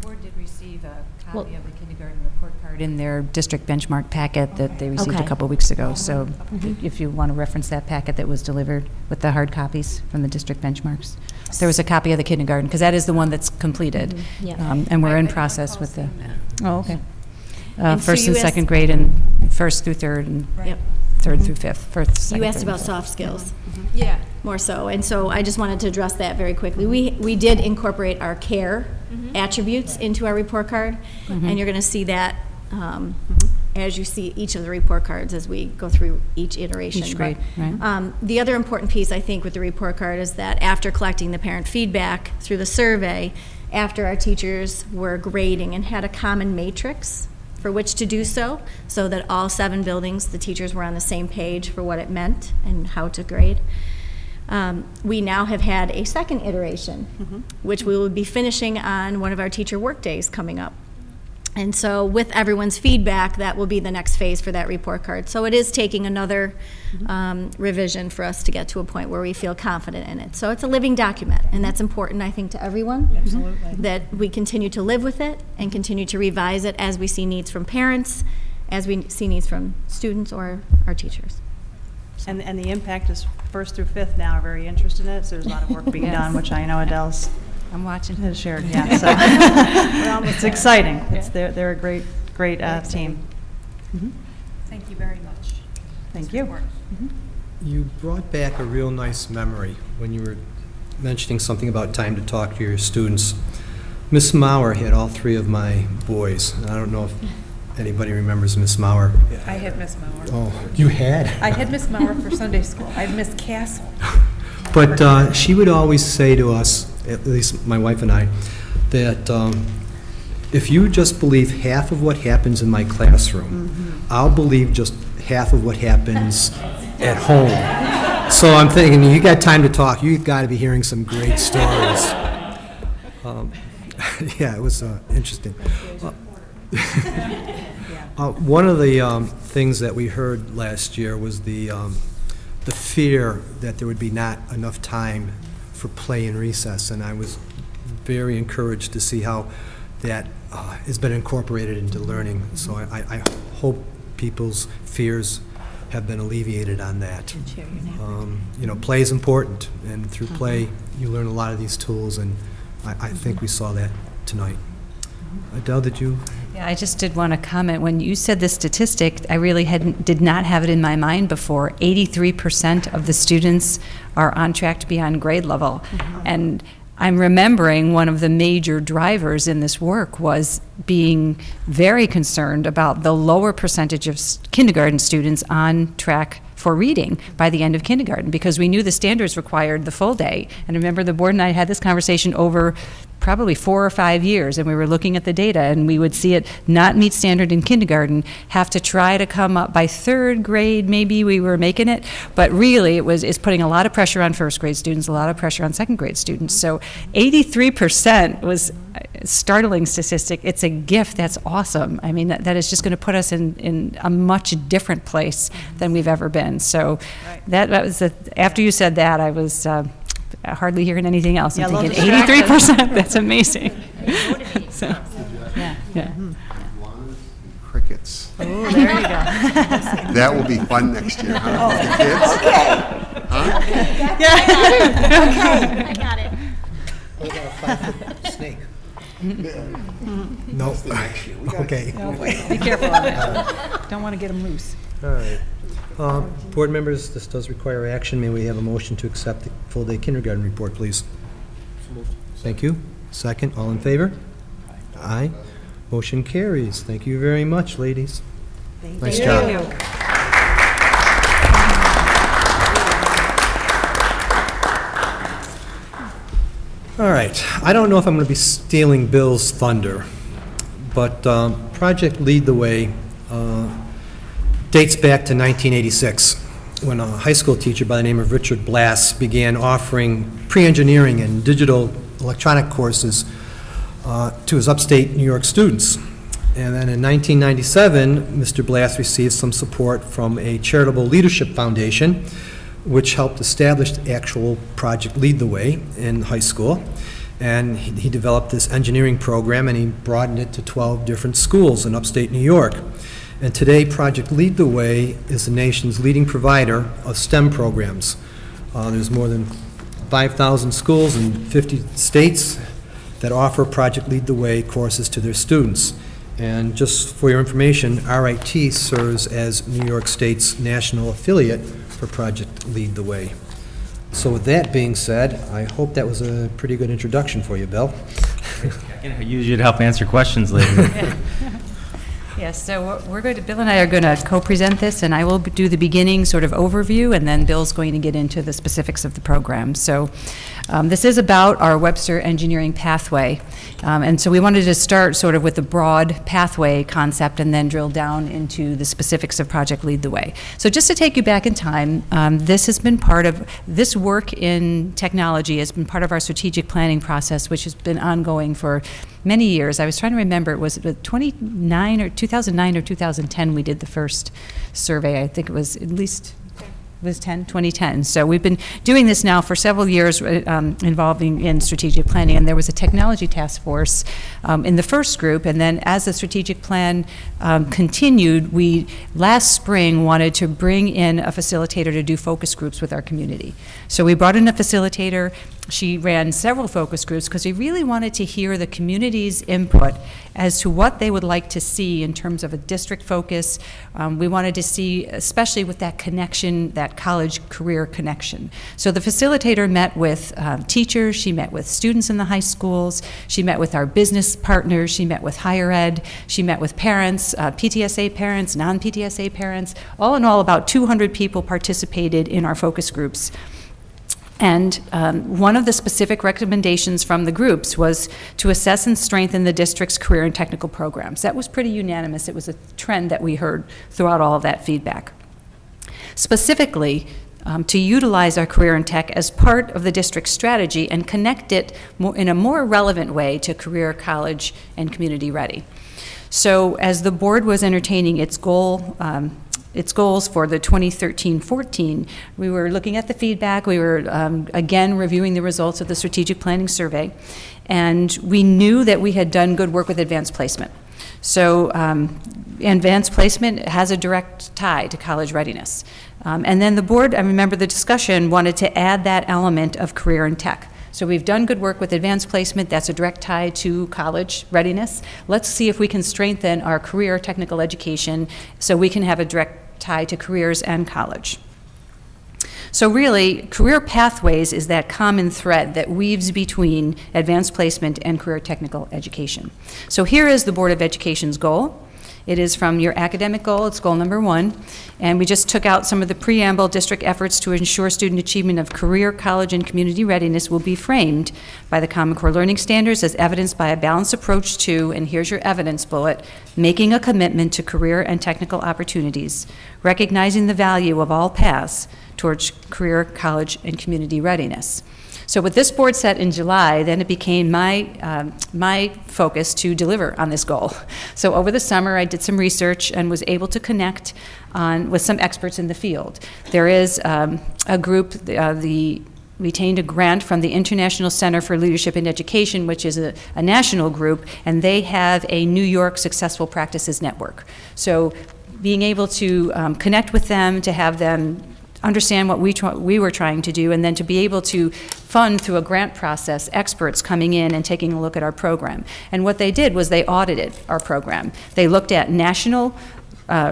The board did receive a copy of the kindergarten report card in their district benchmark packet that they received a couple weeks ago. So if you want to reference that packet that was delivered with the hard copies from the district benchmarks. There was a copy of the kindergarten, because that is the one that's completed. And we're in process with the, And first so and you second asked- grade and first through third. And Yep. 3rd through 5th. First, You second, asked third, about and soft skills. Yeah. More so, and so I just wanted to address that very quickly. We did incorporate our care attributes into our report card, and you're going to see that as you see each of the report cards as we go through each iteration. Each grade, right. The other important piece, I think, with the report card is that after collecting the parent feedback through the survey, after our teachers were grading and had a common matrix for which to do so, so that all 7 buildings, the teachers were on the same page for what it meant and how to grade. We now have had a second iteration, which we will be finishing on one of our teacher work days coming up. And so with everyone's feedback, that will be the next phase for that report card. So it is taking another revision for us to get to a point where we feel confident in it. So it's a living document, and that's important, I think, to everyone. Absolutely. That we continue to live with it and continue to revise it as we see needs from parents, as we see needs from students or our teachers. And the impact is 1st through 5th now are very interested in it, so there's a lot of work being Yes. done, which I know Adele's I'm watching. has shared, yeah. So it's exciting. They're a great team. Thank you very much. Thank you. You brought back a real nice memory when you were mentioning something about time to talk to your students. Miss Mauer had all 3 of my boys. I don't know if anybody remembers Miss Mauer. I had Miss Mauer. Oh, you had? I had Miss Mauer for Sunday school. I had Miss Castle. But she would always say to us, at least my wife and I, that if you just believe half of what happens in my classroom, I'll believe just half of what happens at home. So I'm thinking, you got time to talk, you've got to be hearing some great stories. Yeah, it was interesting. One of the things that we heard last year was the fear that there would be not enough time for play and recess, and I was very encouraged to see how that has been incorporated into learning. So I hope people's fears have been alleviated on that. Play is important, and through play, you learn a lot of these tools, and I think we saw that tonight. Adele, did you? Yeah, I just did want to comment. When you said this statistic, I really did not have it in my mind before. 83% of the students are on track to be on grade level. And I'm remembering one of the major drivers in this work was being very concerned about the lower percentage of kindergarten students on track for reading by the end of kindergarten, because we knew the standards required the full day. And remember, the board and I had this conversation over probably 4 or 5 years, and we were looking at the data, and we would see it not meet standard in kindergarten, have to try to come up by 3rd grade, maybe we were making it, but really it's putting a lot of pressure on 1st grade students, a lot of pressure on 2nd grade students. So 83% was a startling statistic. It's a gift. That's awesome. I mean, that is just going to put us in a much different place than we've ever been. So that was after you said that, I was hardly hearing anything else. I'm thinking 83%. That's amazing. So, yeah. Crickets. Oh, there you go. That will be fun next year, huh? Oh, The kids? okay. Huh? Okay. I got it. What about a 5-foot snake? No. Okay. Be careful of it. Don't want to get them loose. All right. Board members, this does require action. May we have a motion to accept the full-day kindergarten report, please? Thank you. Second, all in favor? Aye. Motion carries. Thank you very much, ladies. Nice job. All right. I don't know if I'm going to be stealing Bill's thunder, but Project Lead the Way dates back to 1986, when a high school teacher by the name of Richard Blass began offering pre-engineering and digital electronic courses to his upstate New York students. And then in 1997, Mr. Blass received some support from a charitable leadership foundation, which helped establish the actual Project Lead the Way in high school. And he developed this engineering program, and he broadened it to 12 different schools in upstate New York. And today, Project Lead the Way is the nation's leading provider of STEM programs. There's more than 5,000 schools in 50 states that offer Project Lead the Way courses to their students. And just for your information, RIT serves as New York State's national affiliate for Project Lead the Way. So with that being said, I hope that was a pretty good introduction for you, Bill. I use you to help answer questions later. Yes, so Bill and I are going to co-present this, and I will do the beginning sort of overview, and then Bill's going to get into the specifics of the program. So this is about our Webster engineering pathway. And so we wanted to start sort of with the broad pathway concept and then drill down into the specifics of Project Lead the Way. So just to take you back in time, this work in technology has been part of our strategic planning process, which has been ongoing for many years. I was trying to remember, was it 2009 or 2010 we did the first survey. I think it was at least, it was 2010. So we've been doing this now for several years, involving in strategic planning, and there was a technology task force in the first group, and then as the strategic plan continued, we last spring wanted to bring in a facilitator to do focus groups with our community. So we brought in a facilitator. She ran several focus groups because we really wanted to hear the community's input as to what they would like to see in terms of a district focus. We wanted to see, especially with that connection, that college career connection. So the facilitator met with teachers, she met with students in the high schools, she met with our business partners, she met with higher ed, she met with parents, PTSA parents, non-PTSA parents. All in all, about 200 people participated in our focus groups. And one of the specific recommendations from the groups was to assess and strengthen the district's career and technical programs. That was pretty unanimous. It was a trend that we heard throughout all of that feedback. Specifically, to utilize our career in tech as part of the district's strategy and connect it in a more relevant way to career, college, and community ready. So as the board was entertaining its goals for the 2013-14, we were looking at the feedback. We were, again, reviewing the results of the strategic planning survey. And we knew that we had done good work with advanced placement. So advanced placement has a direct tie to college readiness. And then the board, I remember the discussion, wanted to add that element of career in tech. So we've done good work with advanced placement. That's a direct tie to college readiness. Let's see if we can strengthen our career technical education so we can have a direct tie to careers and college. So really, career pathways is that common thread that weaves between advanced placement and career technical education. So here is the Board of Education's goal. It is from your academic goal, it's goal number 1, and we just took out some of the preamble. District efforts to ensure student achievement of career, college, and community readiness will be framed by the Common Core Learning Standards as evidenced by a balanced approach to, and here's your evidence bullet, making a commitment to career and technical opportunities, recognizing the value of all paths towards career, college, and community readiness. So with this board set in July, then it became my focus to deliver on this goal. So over the summer, I did some research and was able to connect with some experts in the field. There is a group, we retained a grant from the International Center for Leadership in Education, which is a national group, and they have a New York Successful Practices Network. So being able to connect with them, to have them understand what we were trying to do, and then to be able to fund through a grant process experts coming in and taking a look at our program. And what they did was they audited our program. They looked at national,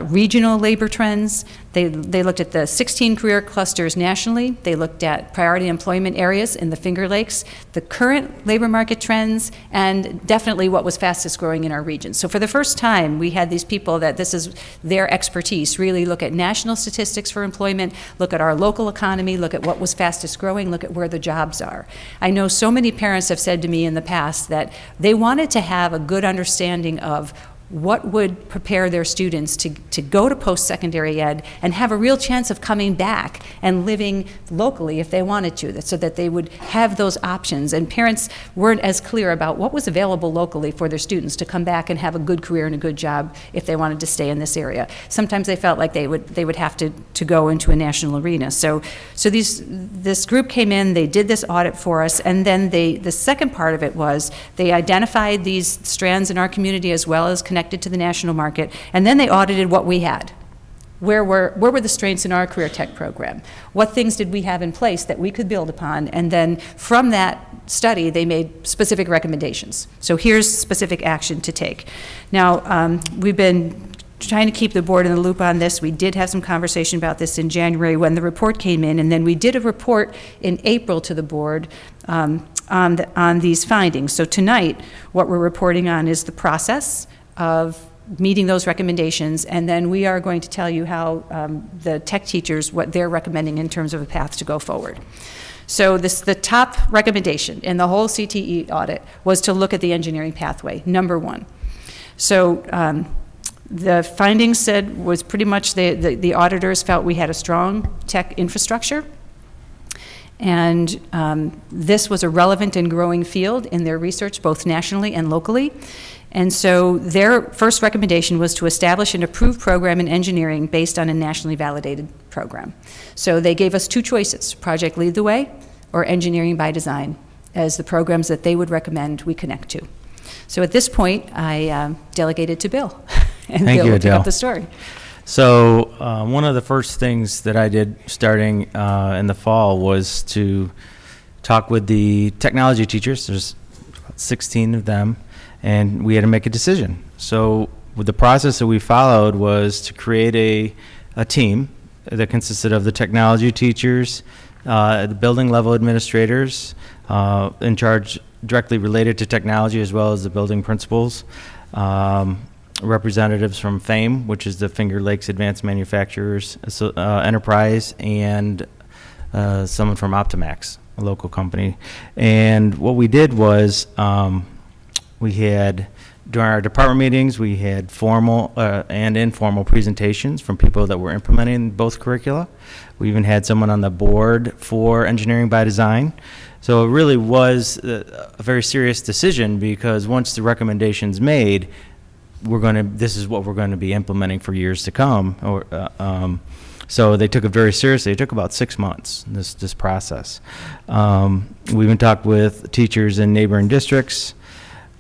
regional labor trends. They looked at the 16 career clusters nationally. They looked at priority employment areas in the Finger Lakes, the current labor market trends, and definitely what was fastest growing in our region. So for the first time, we had these people that this is their expertise, really look at national statistics for employment, look at our local economy, look at what was fastest growing, look at where the jobs are. I know so many parents have said to me in the past that they wanted to have a good understanding of what would prepare their students to go to post-secondary ed and have a real chance of coming back and living locally if they wanted to, so that they would have those options. And parents weren't as clear about what was available locally for their students to come back and have a good career and a good job if they wanted to stay in this area. Sometimes they felt like they would have to go into a national arena. So this group came in, they did this audit for us, and then the second part of it was they identified these strands in our community as well as connected to the national market, and then they audited what we had. where were the strengths in our career tech program? What things did we have in place that we could build upon? And then from that study, they made specific recommendations. So here's specific action to take. Now, we've been trying to keep the board in the loop on this. We did have some conversation about this in January when the report came in, and then we did a report in April to the board on these findings. So tonight, what we're reporting on is the process of meeting those recommendations, and then we are going to tell you how the tech teachers, what they're recommending in terms of a path to go forward. So the top recommendation in the whole CTE audit was to look at the engineering pathway, number one. So the findings said was pretty much the auditors felt we had a strong tech infrastructure, and this was a relevant and growing field in their research, both nationally and locally. And so their first recommendation was to establish an approved program in engineering based on a nationally validated program. So they gave us two choices, Project Lead the Way or Engineering by Design, as the programs that they would recommend we connect to. So at this point, I delegated to Bill, and Thank Bill you, will pick Adele. up the story. So one of the first things that I did starting in the fall was to talk with the technology teachers. There's about 16 of them, and we had to make a decision. So with the process that we followed was to create a team that consisted of the technology teachers, the building level administrators in charge directly related to technology, as well as the building principals, representatives from FAME, which is the Finger Lakes Advanced Manufacturers Enterprise, and someone from Optimax, a local company. And what we did was we had, during our department meetings, we had formal and informal presentations from people that were implementing both curricula. We even had someone on the board for Engineering by Design. So it really was a very serious decision, because once the recommendation's made, this is what we're going to be implementing for years to come. So they took it very seriously. It took about 6 months, this process. We even talked with teachers in neighboring districts.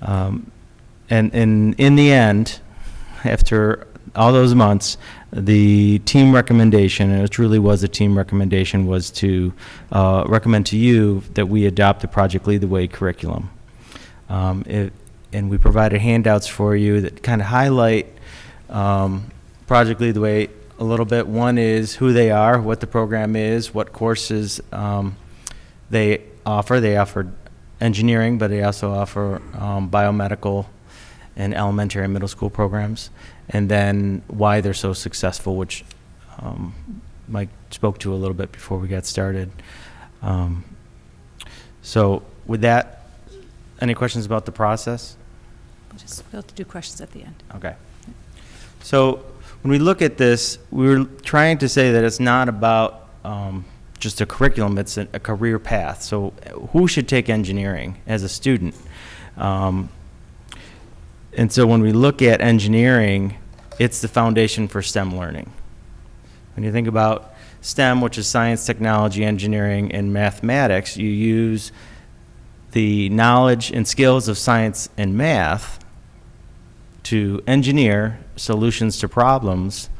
And in the end, after all those months, the team recommendation, and it truly was a team recommendation, was to recommend to you that we adopt the Project Lead the Way curriculum. And we provided handouts for you that kind of highlight Project Lead the Way a little bit. One is who they are, what the program is, what courses they offer. They offer engineering, but they also offer biomedical and elementary and middle school programs, and then why they're so successful, which Mike spoke to a little bit before we got started. So with that, any questions about the process? We'll have to do questions at the end. Okay. So when we look at this, we're trying to say that it's not about just a curriculum, it's a career path. So who should take engineering as a student? And so when we look at engineering, it's the foundation for STEM learning. When you think about STEM, which is science, technology, engineering, and mathematics, you use the knowledge and skills of science and math to engineer solutions to problems,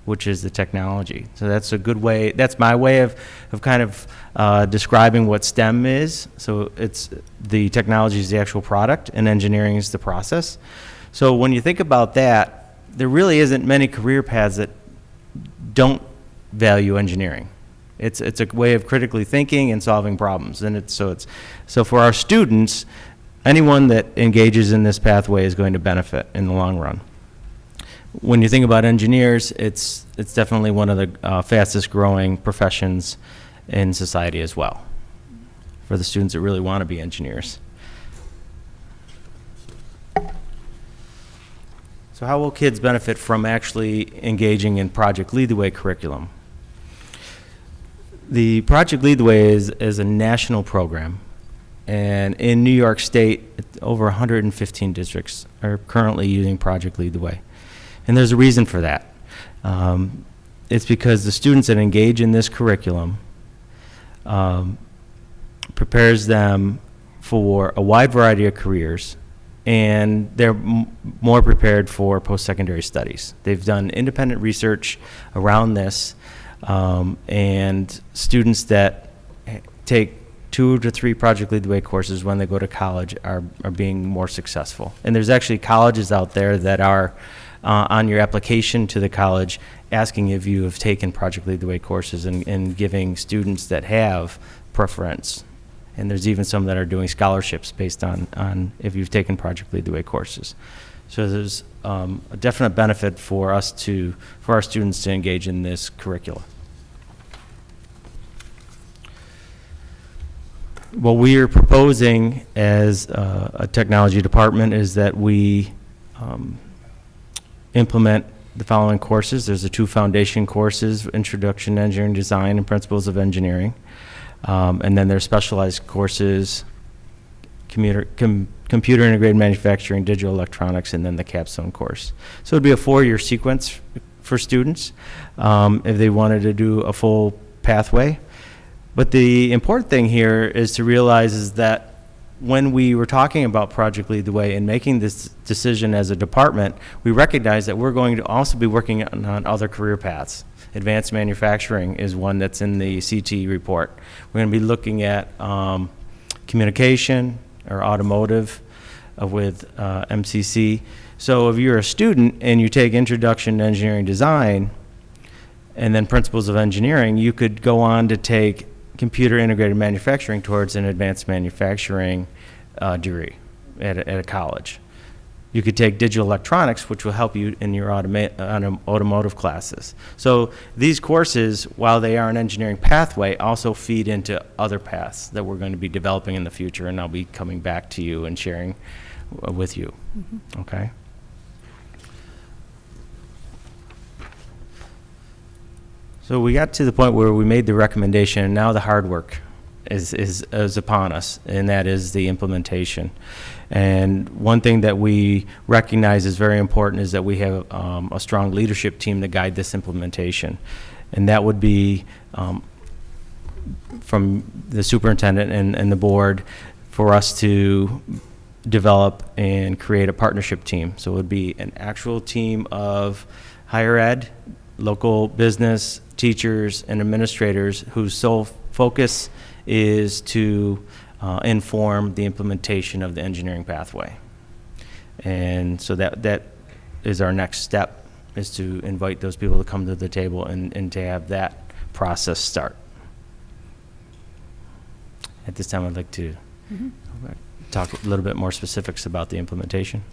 which is the technology. So that's a good way, that's my way of kind of describing what STEM is. So it's the technology is the actual product, and engineering is the process. So when you think about that, there really isn't many career paths that don't value engineering. It's a way of critically thinking and solving problems, and so for our students, anyone that engages in this pathway is going to benefit in the long run. When you think about engineers, it's definitely one of the fastest growing professions in society as well, for the students that really want to be engineers. So how will kids benefit from actually engaging in Project Lead the Way curriculum? The Project Lead the Way is a national program, and in New York State, over 115 districts are currently using Project Lead the Way. And there's a reason for that. It's because the students that engage in this curriculum prepares them for a wide variety of careers and they're more prepared for post-secondary studies. They've done independent research around this, and students that take 2 to 3 Project Lead the Way courses when they go to college are being more successful. And there's actually colleges out there that are on your application to the college asking if you have taken Project Lead the Way courses and giving students that have preference. And there's even some that are doing scholarships based on if you've taken Project Lead the Way courses. So there's a definite benefit for our students to engage in this curricula. What we are proposing as a technology department is that we implement the following courses. There's the 2 foundation courses, Introduction to Engineering Design and Principles of Engineering. And then there's specialized courses, computer integrated manufacturing, digital electronics, and then the capstone course. So it'd be a 4-year sequence for students if they wanted to do a full pathway. But the important thing here is to realize is that when we were talking about Project Lead the Way and making this decision as a department, we recognize that we're going to also be working on other career paths. Advanced manufacturing is one that's in the CTE report. We're going to be looking at communication or automotive with MCC. So if you're a student and you take Introduction to Engineering Design and then Principles of Engineering, you could go on to take Computer Integrated Manufacturing towards an advanced manufacturing degree at a college. You could take digital electronics, which will help you in your automotive classes. So these courses, while they are an engineering pathway, also feed into other paths that we're going to be developing in the future, and I'll be coming back to you and sharing with you. Mm-hmm. Okay? So we got to the point where we made the recommendation, and now the hard work is upon us, and that is the implementation. And one thing that we recognize is very important is that we have a strong leadership team to guide this implementation. And that would be from the superintendent and the board for us to develop and create a partnership team. So it would be an actual team of higher ed, local business, teachers, and administrators whose sole focus is to inform the implementation of the engineering pathway. And so that is our next step, is to invite those people to come to the table and to have that process start. At this time, I'd like to talk a little bit more specifics about the implementation.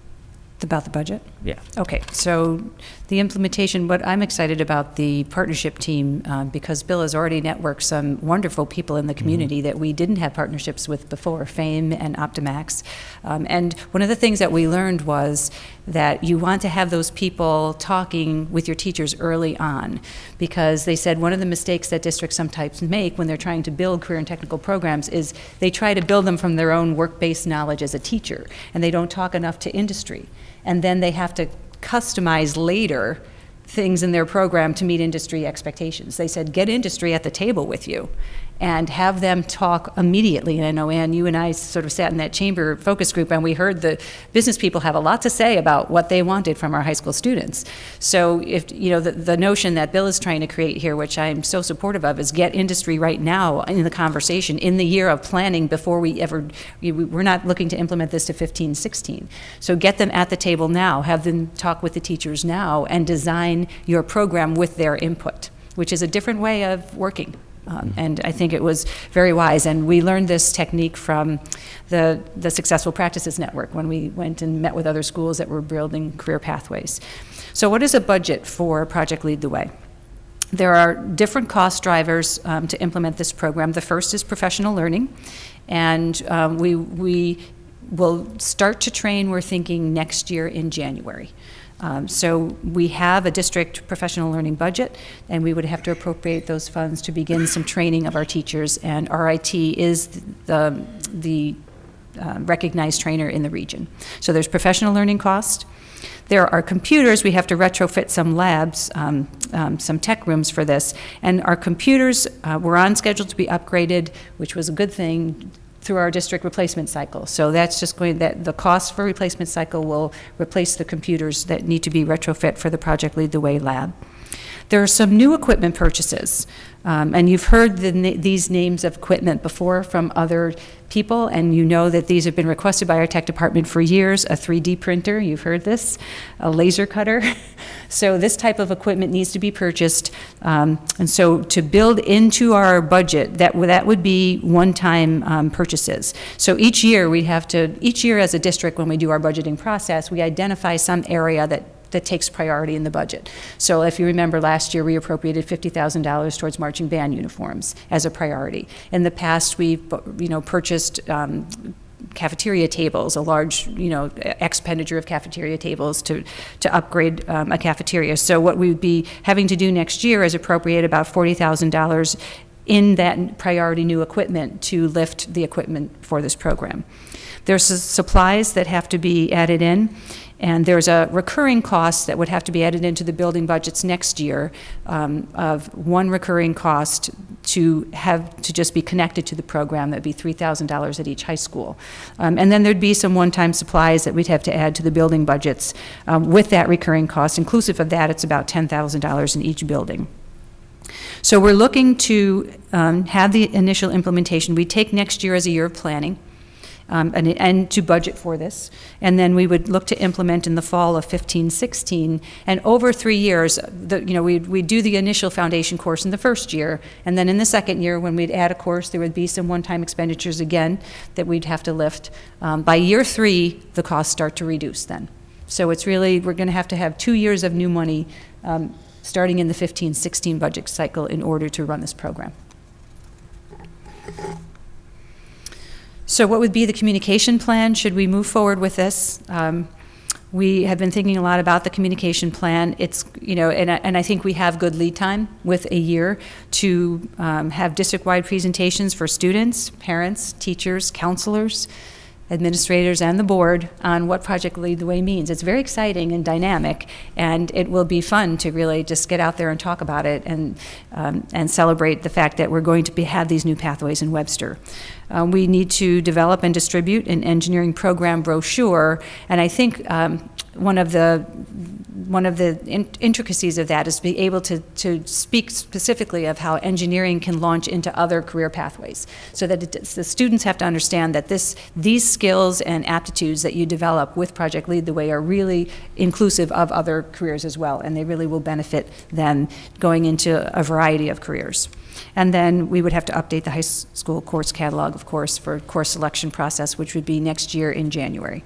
About the budget? Yeah. Okay, so the implementation, what I'm excited about the partnership team, because Bill has already networked some wonderful people in the community that we didn't have partnerships with before, FAME and Optimax. And one of the things that we learned was that you want to have those people talking with your teachers early on, because they said one of the mistakes that districts sometimes make when they're trying to build career and technical programs is they try to build them from their own work-based knowledge as a teacher, and they don't talk enough to industry. And then they have to customize later things in their program to meet industry expectations. They said, get industry at the table with you and have them talk immediately. And I know, Ann, you and I sort of sat in that chamber focus group, and we heard the business people have a lot to say about what they wanted from our high school students. So if, you know, the notion that Bill is trying to create here, which I'm so supportive of, is get industry right now in the conversation, in the year of planning before we're not looking to implement this to 15, 16. So get them at the table now, have them talk with the teachers now, and design your program with their input, which is a different way of working. And I think it was very wise. And we learned this technique from the Successful Practices Network when we went and met with other schools that were building career pathways. So what is a budget for Project Lead the Way? There are different cost drivers to implement this program. The first is professional learning. And we will start to train, we're thinking, next year in January. So we have a district professional learning budget, and we would have to appropriate those funds to begin some training of our teachers, and RIT is the recognized trainer in the region. So there's professional learning cost. There are computers. We have to retrofit some labs, some tech rooms for this, and our computers were on schedule to be upgraded, which was a good thing, through our district replacement cycle. So that's just the cost for replacement cycle will replace the computers that need to be retrofit for the Project Lead the Way lab. There are some new equipment purchases, and you've heard these names of equipment before from other people, and you know that these have been requested by our tech department for years. A 3D printer, you've heard this, a laser cutter. So this type of equipment needs to be purchased, and so to build into our budget, that would be one-time purchases. So each year as a district, when we do our budgeting process, we identify some area that takes priority in the budget. So if you remember last year, we appropriated $50,000 towards marching band uniforms as a priority. In the past, we've purchased cafeteria tables, a large expenditure of cafeteria tables to upgrade a cafeteria. So what we would be having to do next year is appropriate about $40,000 in that priority new equipment to lift the equipment for this program. There's supplies that have to be added in, and there's a recurring cost that would have to be added into the building budgets next year of one recurring cost to just be connected to the program. That'd be $3,000 at each high school. And then there'd be some one-time supplies that we'd have to add to the building budgets with that recurring cost. Inclusive of that, it's about $10,000 in each building. So we're looking to have the initial implementation. We take next year as a year of planning. And to budget for this. And then we would look to implement in the fall of 15-16. And over 3 years, we'd do the initial foundation course in the first year. And then in the second year, when we'd add a course, there would be some one-time expenditures again that we'd have to lift. By year 3, the costs start to reduce then. So it's really, we're going to have 2 years of new money starting in the 15-16 budget cycle in order to run this program. So what would be the communication plan? Should we move forward with this? We have been thinking a lot about the communication plan. It's, and I think we have good lead time with a year to have district-wide presentations for students, parents, teachers, counselors, administrators, and the board on what Project Lead the Way means. It's very exciting and dynamic, and it will be fun to really just get out there and talk about it and celebrate the fact that we're going to have these new pathways in Webster. We need to develop and distribute an engineering program brochure, and I think one of the intricacies of that is to be able to speak specifically of how engineering can launch into other career pathways, so that the students have to understand that these skills and aptitudes that you develop with Project Lead the Way are really inclusive of other careers as well, and they really will benefit them going into a variety of careers. And then we would have to update the high school course catalog, of course, for course selection process, which would be next year in January.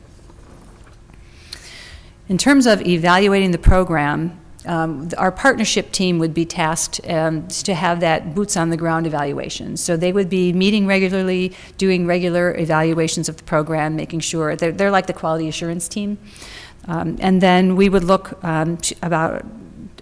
In terms of evaluating the program, our partnership team would be tasked to have that boots-on-the-ground evaluation. So they would be meeting regularly, doing regular evaluations of the program, making sure they're like the quality assurance team. And then we would look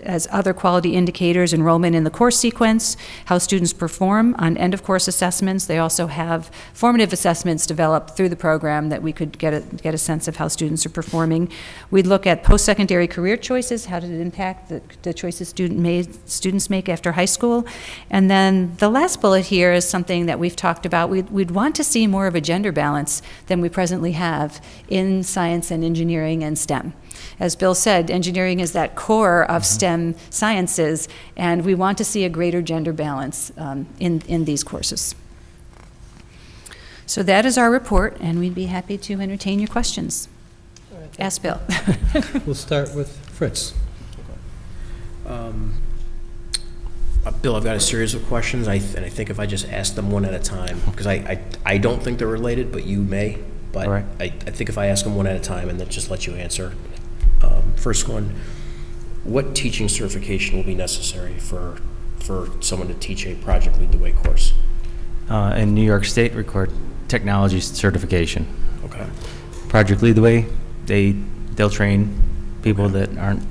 as other quality indicators, enrollment in the course sequence, how students perform on end-of-course assessments. They also have formative assessments developed through the program that we could get a sense of how students are performing. We'd look at post-secondary career choices. How did it impact the choices students make after high school? And then the last bullet here is something that we've talked about. We'd want to see more of a gender balance than we presently have in science and engineering and STEM. As Bill said, engineering is that core of STEM sciences, and we want to see a greater gender balance in these courses. So that is our report, and we'd be happy to entertain your questions. Ask Bill. We'll start with Fritz. Bill, I've got a series of questions, and I think if I just ask them one at a time, because I don't think they're related, but you may. But right. I think if I ask them one at a time and then just let you answer. First one, what teaching certification will be necessary for someone to teach a Project Lead the Way course? In New York State, required technology certification. Okay. Project Lead the Way, they'll train people that aren't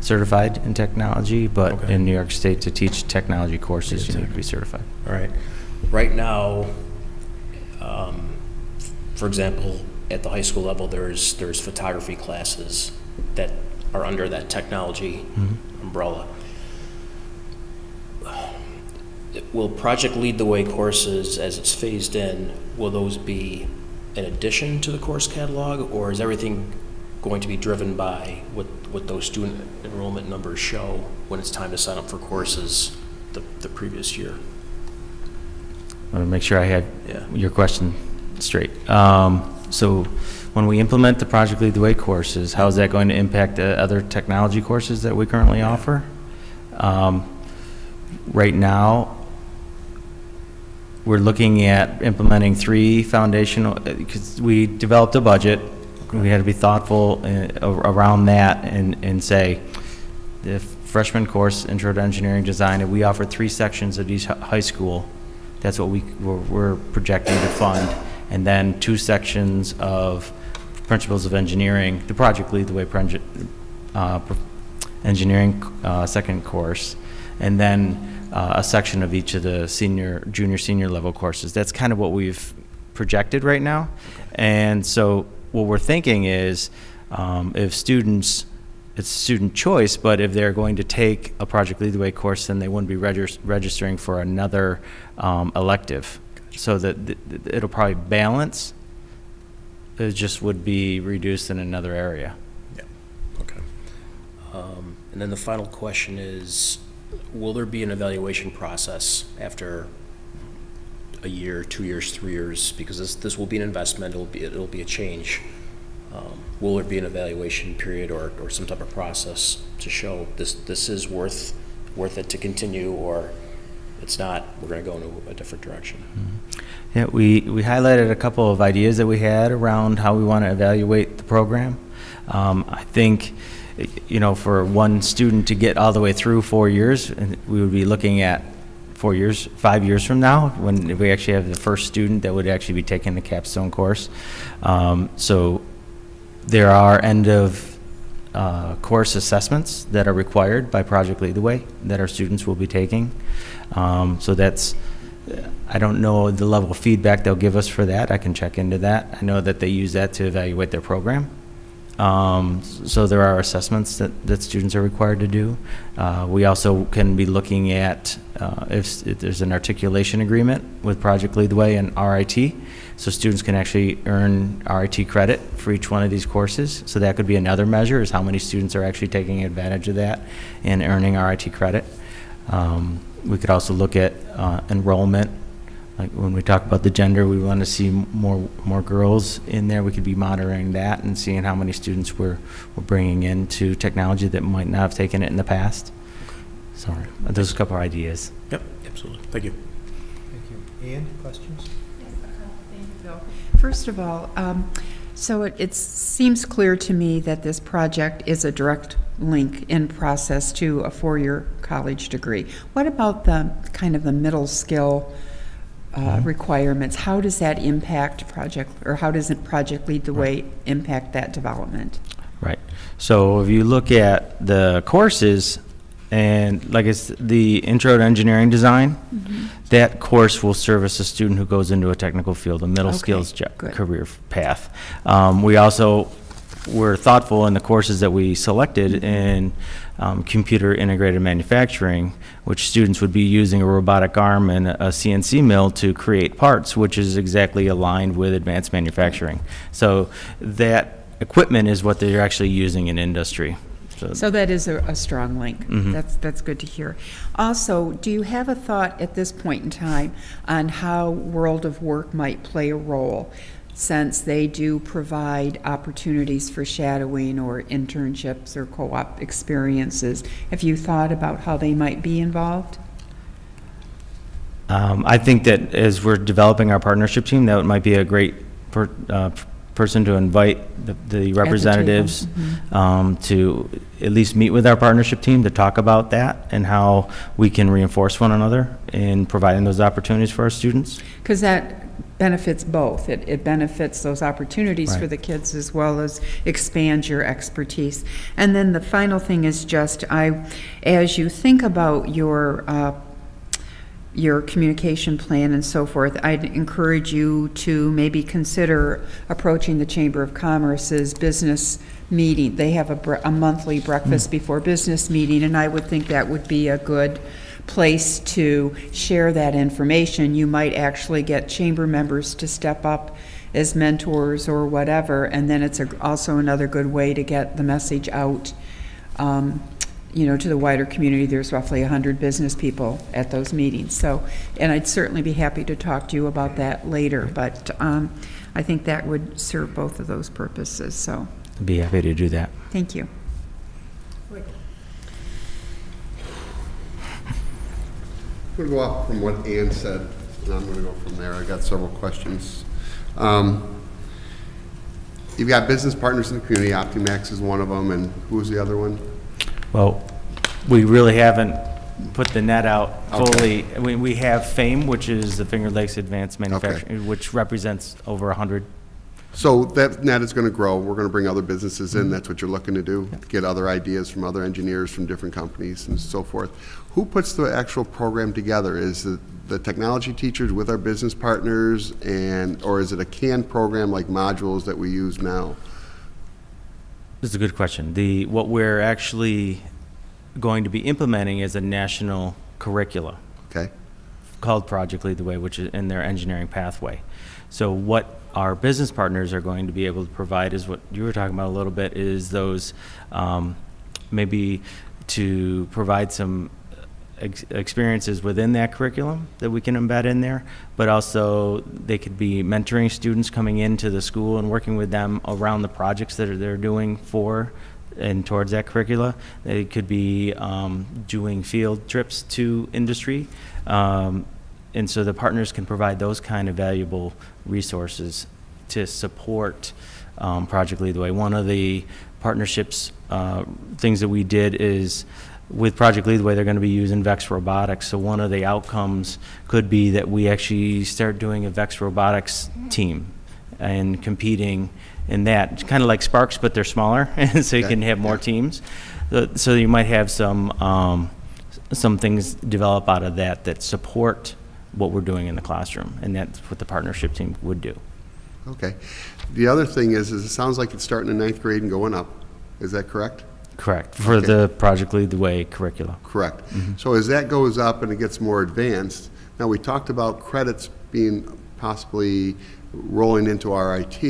certified in technology, but in New York State, to teach technology courses, you need to be certified. All right. Right now, for example, at the high school level, there's photography classes that are under that technology umbrella. will Project Lead the Way courses, as it's phased in, will those be in addition to the course catalog, or is everything going to be driven by what those student enrollment numbers show when it's time to sign up for courses the previous year? I want to make sure I had your question straight. So when we implement the Project Lead the Way courses, how is that going to impact the other technology courses that we currently offer? Right now, we're looking at implementing 3 foundational, because we developed a budget. We had to be thoughtful around that and say, the freshman course, Intro to Engineering Design, and we offer 3 sections at each high school. That's what we're projecting to fund. And then 2 sections of Principles of Engineering, the Project Lead the Way Engineering second course, and then a section of each of the junior, senior level courses. That's kind of what we've projected right now. And so what we're thinking is if students, it's student choice, but if they're going to take a Project Lead the Way course, then they wouldn't be registering for another elective. So that it'll probably balance. It just would be reduced in another area. Yeah. Okay. And then the final question is, will there be an evaluation process after a year, 2 years, 3 years? Because this will be an investment. It'll be a change. Will there be an evaluation period or some type of process to show this is worth it to continue, or it's not, we're going to go in a different direction? Mm-hmm. Yeah, we highlighted a couple of ideas that we had around how we want to evaluate the program. I think, for one student to get all the way through 4 years, we would be looking at 4 years, 5 years from now, when we actually have the first student that would actually be taking the capstone course. So there are end of course assessments that are required by Project Lead the Way that our students will be taking. So that's, I don't know the level of feedback they'll give us for that. I can check into that. I know that they use that to evaluate their program. So there are assessments that students are required to do. We also can be looking at if there's an articulation agreement with Project Lead the Way and RIT, so students can actually earn RIT credit for each one of these courses. So that could be another measure, is how many students are actually taking advantage of that and earning RIT credit. We could also look at enrollment. Like when we talk about the gender, we want to see more girls in there. We could be monitoring that and seeing how many students we're bringing into technology that might not have taken it in the past. So those are a couple of ideas. Yep, absolutely. Thank you. Thank you. Ann, questions? Yes, thank you, Bill. First of all, so it seems clear to me that this project is a direct link in process to a 4-year college degree. What about the kind of the middle skill requirements? How does that impact how does Project Lead the Way impact that development? Right. So if you look at the courses, and like it's the Intro to Engineering Design, that course will service a student who goes into a technical field, a middle skills career path. We also were thoughtful in the courses that we selected in computer integrated manufacturing, which students would be using a robotic arm and a CNC mill to create parts, which is exactly aligned with advanced manufacturing. So that equipment is what they're actually using in industry. So that is a strong link. Mm-hmm. That's good to hear. Also, do you have a thought at this point in time on how World of Work might play a role, since they do provide opportunities for shadowing or internships or co-op experiences? Have you thought about how they might be involved? I think that as we're developing our partnership team, that might be a great person to invite the representatives to at least meet with our partnership team to talk about that and how we can reinforce one another in providing those opportunities for our students. Because that benefits both. It benefits those opportunities for the kids as well as expands your expertise. And then the final thing is just, as you think about your communication plan and so forth, I'd encourage you to maybe consider approaching the Chamber of Commerce's business meeting. They have a monthly breakfast before business meeting, and I would think that would be a good place to share that information. You might actually get chamber members to step up as mentors or whatever, and then it's also another good way to get the message out, to the wider community. There's roughly 100 business people at those meetings. So, and I'd certainly be happy to talk to you about that later, but I think that would serve both of those purposes, so. I'd be happy to do that. Thank you. I'm going to go off from what Ann said, and I'm going to go from there. I got several questions. You've got business partners in the community. Optimax is one of them, and who was the other one? Well, we really haven't put the net out fully. We have FAME, which is the Finger Lakes Advanced Manufacturing, which represents over 100. So that net is going to grow. We're going to bring other businesses in. That's what you're looking to do, get other ideas from other engineers from different companies and so forth. Who puts the actual program together? Is it the technology teachers with our business partners, or is it a canned program like modules that we use now? This is a good question. What we're actually going to be implementing is a national curricula. Okay. Called Project Lead the Way, which is in their engineering pathway. So what our business partners are going to be able to provide is what you were talking about a little bit, is those maybe to provide some experiences within that curriculum that we can embed in there, but also they could be mentoring students coming into the school and working with them around the projects that they're doing for and towards that curricula. They could be doing field trips to industry. And so the partners can provide those kind of valuable resources to support Project Lead the Way. One of the partnerships things that we did is with Project Lead the Way, they're going to be using VEX Robotics. So one of the outcomes could be that we actually start doing a VEX Robotics team and competing in that, kind of like Sparks, but they're smaller, and so you can have more teams. So you might have some things develop out of that support what we're doing in the classroom, and that's what the partnership team would do. Okay. The other thing is it sounds like it's starting in 9th grade and going up. Is that correct? Correct, for the Project Lead the Way curricula. Correct. So as that goes up and it gets more advanced, now we talked about credits being possibly rolling into our IT.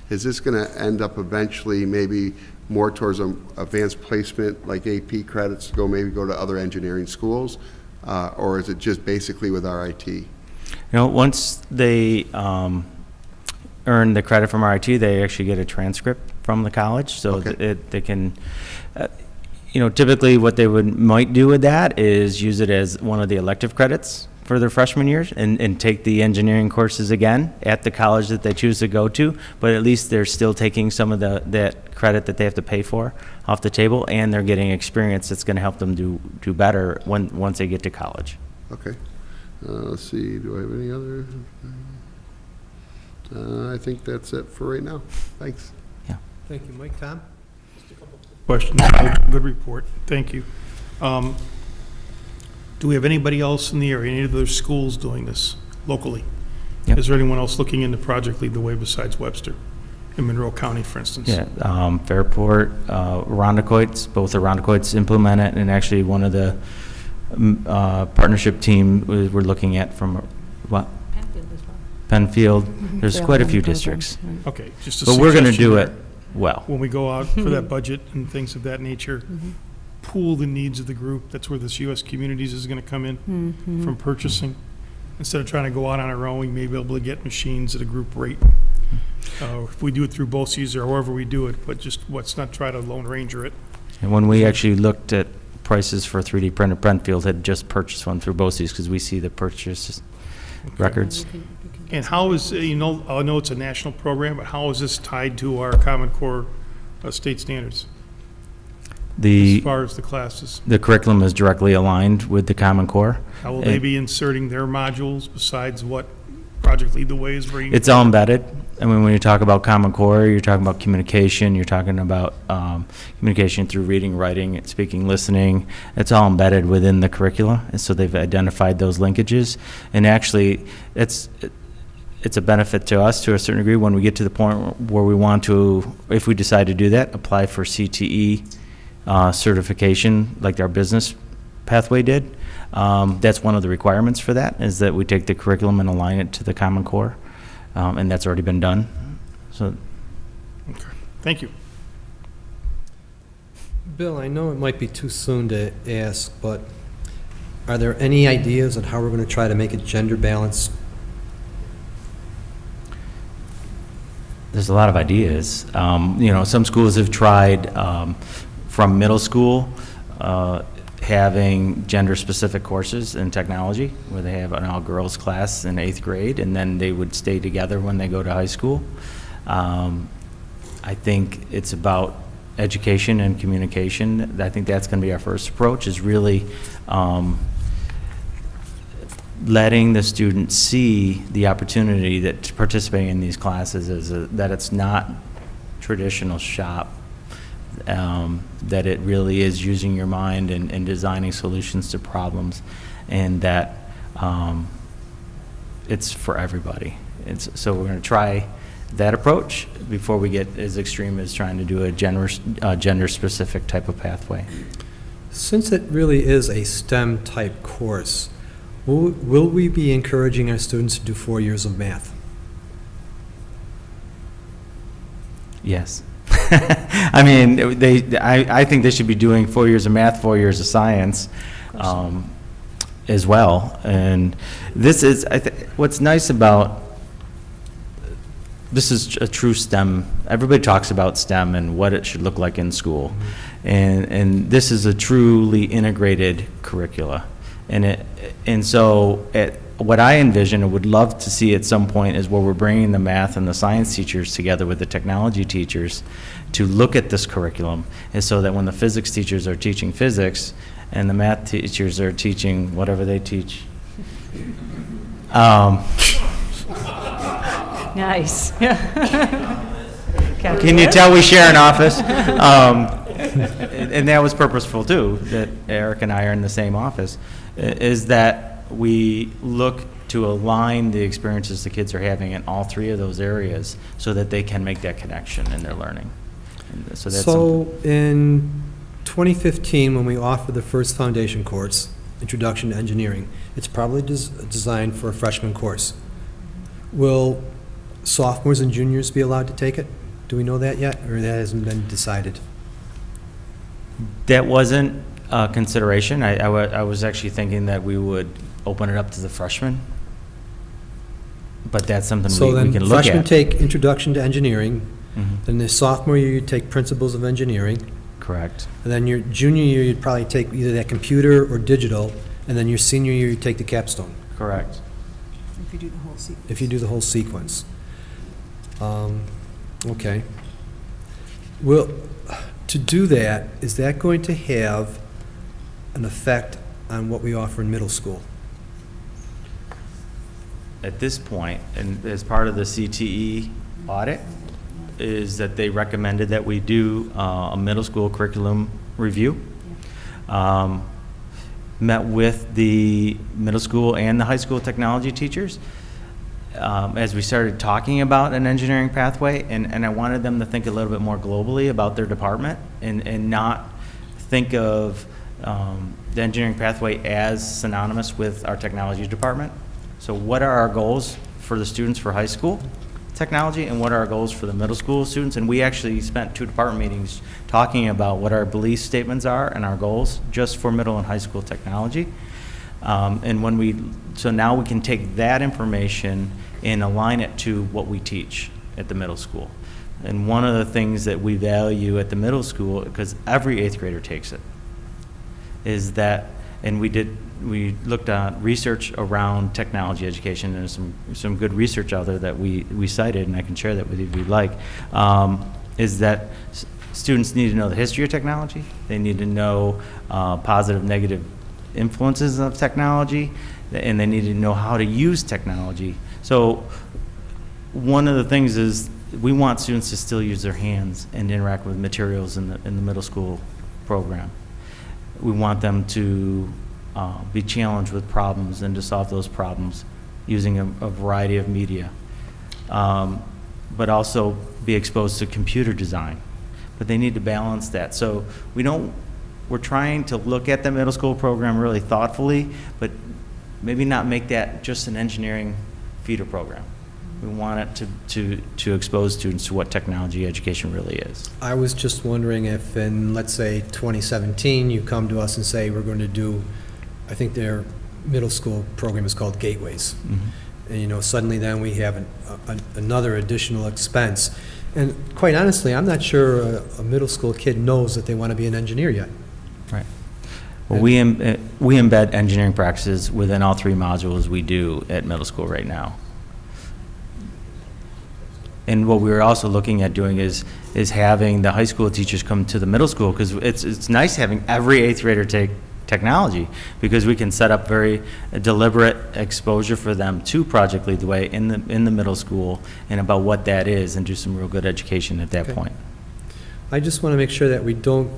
Is this going to end up eventually maybe more towards an advanced placement like AP credits to maybe go to other engineering schools? Or is it just basically with our IT? Once they earn the credit from RIT, they actually get a transcript from the college, so they can, typically what they might do with that is use it as one of the elective credits for their freshman years and take the engineering courses again at the college that they choose to go to, but at least they're still taking some of that credit that they have to pay for off the table, and they're getting experience that's going to help them do better once they get to college. Okay. Let's see, do I have any other? I think that's it for right now. Thanks. Yeah. Thank you. Mike, Tom? Questions? Good report. Thank you. Do we have anybody else in the area, any other schools doing this locally? Yep. Is there anyone else looking into Project Lead the Way besides Webster, in Monroe County, for instance? Yeah, Fairport, Irondequoits, both the Irondequoits implement it, and actually one of the partnership team we're looking at from, what? Penfield as well. Penfield. There's quite a few districts. Okay, just a but we're going to do suggestion it well. When we go out for that budget and things of that nature, pool the needs of the group. That's where this U.S. Communities is going to come in from purchasing. Instead of trying to go out on our own, we may be able to get machines at a group rate. If we do it through BOCES or however we do it, but just let's not try to Lone Ranger it. And when we actually looked at prices for 3D printer, Brentfield had just purchased one through BOCES because we see the purchase records. And how is, I know it's a national program, but how is this tied to our Common Core state standards? As far as the classes? The curriculum is directly aligned with the Common Core. How will they be inserting their modules besides what Project Lead the Way is bringing? It's all embedded. I mean, when you talk about Common Core, you're talking about communication, you're talking about communication through reading, writing, speaking, listening. It's all embedded within the curricula, and so they've identified those linkages. And actually, it's a benefit to us to a certain degree when we get to the point where we want to, if we decide to do that, apply for CTE certification like our business pathway did. That's one of the requirements for that, is that we take the curriculum and align it to the Common Core, and that's already been done. So, Okay, thank you. Bill, I know it might be too soon to ask, but are there any ideas on how we're going to try to make it gender balanced? there's a lot of ideas. Some schools have tried from middle school having gender-specific courses in technology, where they have an all-girls class in 8th grade, and then they would stay together when they go to high school. I think it's about education and communication. I think that's going to be our first approach, is really letting the students see the opportunity that participating in these classes is that it's not traditional shop, that it really is using your mind and designing solutions to problems, and that it's for everybody. So we're going to try that approach before we get as extreme as trying to do a gender-specific type of pathway. Since it really is a STEM type course, will we be encouraging our students to do 4 years of math? Yes. I mean, I think they should be doing 4 years of math, 4 years of science as well. And this is, what's nice about, this is a true STEM. Everybody talks about STEM and what it should look like in school. And this is a truly integrated curricula. And so what I envision and would love to see at some point is where we're bringing the math and the science teachers together with the technology teachers to look at this curriculum, and so that when the physics teachers are teaching physics and the math teachers are teaching whatever they teach. Nice. Can you tell we share an office? And that was purposeful too, that Eric and I are in the same office, is that we look to align the experiences the kids are having in all three of those areas so that they can make that connection in their learning. And so in 2015, when we offered the first foundation course, Introduction to Engineering, it's probably designed for a freshman course. Will sophomores and juniors be allowed to take it? Do we know that yet, or that hasn't been decided? That wasn't a consideration. I was actually thinking that we would open it up to the freshmen, but that's something we can look at. So then freshmen take Introduction to Engineering, then the sophomore year you take Principles of Engineering. Correct. And then your junior year you'd probably take either that computer or digital, and then your senior year you take the capstone. Correct. If you do the whole sequence. If you do the whole sequence. Okay. Well, to do that, is that going to have an effect on what we offer in middle school? At this point, and as part of the CTE audit, is that they recommended that we do a middle school curriculum review. Met with the middle school and the high school technology teachers as we started talking about an engineering pathway, and I wanted them to think a little bit more globally about their department and not think of the engineering pathway as synonymous with our technology department. So what are our goals for the students for high school technology, and what are our goals for the middle school students? And we actually spent 2 department meetings talking about what our belief statements are and our goals just for middle and high school technology. So now we can take that information and align it to what we teach at the middle school. And one of the things that we value at the middle school, because every 8th grader takes it, is that, and we looked at research around technology education, and there's some good research out there that we cited, and I can share that with you if you'd like, is that students need to know the history of technology. They need to know positive, negative influences of technology, and they need to know how to use technology. So one of the things is we want students to still use their hands and interact with materials in the middle school program. We want them to be challenged with problems and to solve those problems using a variety of media, but also be exposed to computer design. But they need to balance that. So we don't we're trying to look at the middle school program really thoughtfully, but maybe not make that just an engineering feeder program. We want it to expose students to what technology education really is. I was just wondering if in, let's say, 2017, you come to us and say, we're going to do, I think their middle school program is called Gateways. Mm-hmm. And, you know, suddenly then we have another additional expense. And quite honestly, I'm not sure a middle school kid knows that they want to be an engineer yet. Right. Well, we embed engineering practices within all 3 modules we do at middle school right now. And what we're also looking at doing is having the high school teachers come to the middle school, because it's nice having every 8th grader take technology, because we can set up very deliberate exposure for them to Project Lead the Way in the middle school and about what that is, and do some real good education at that point. I just want to make sure that we don't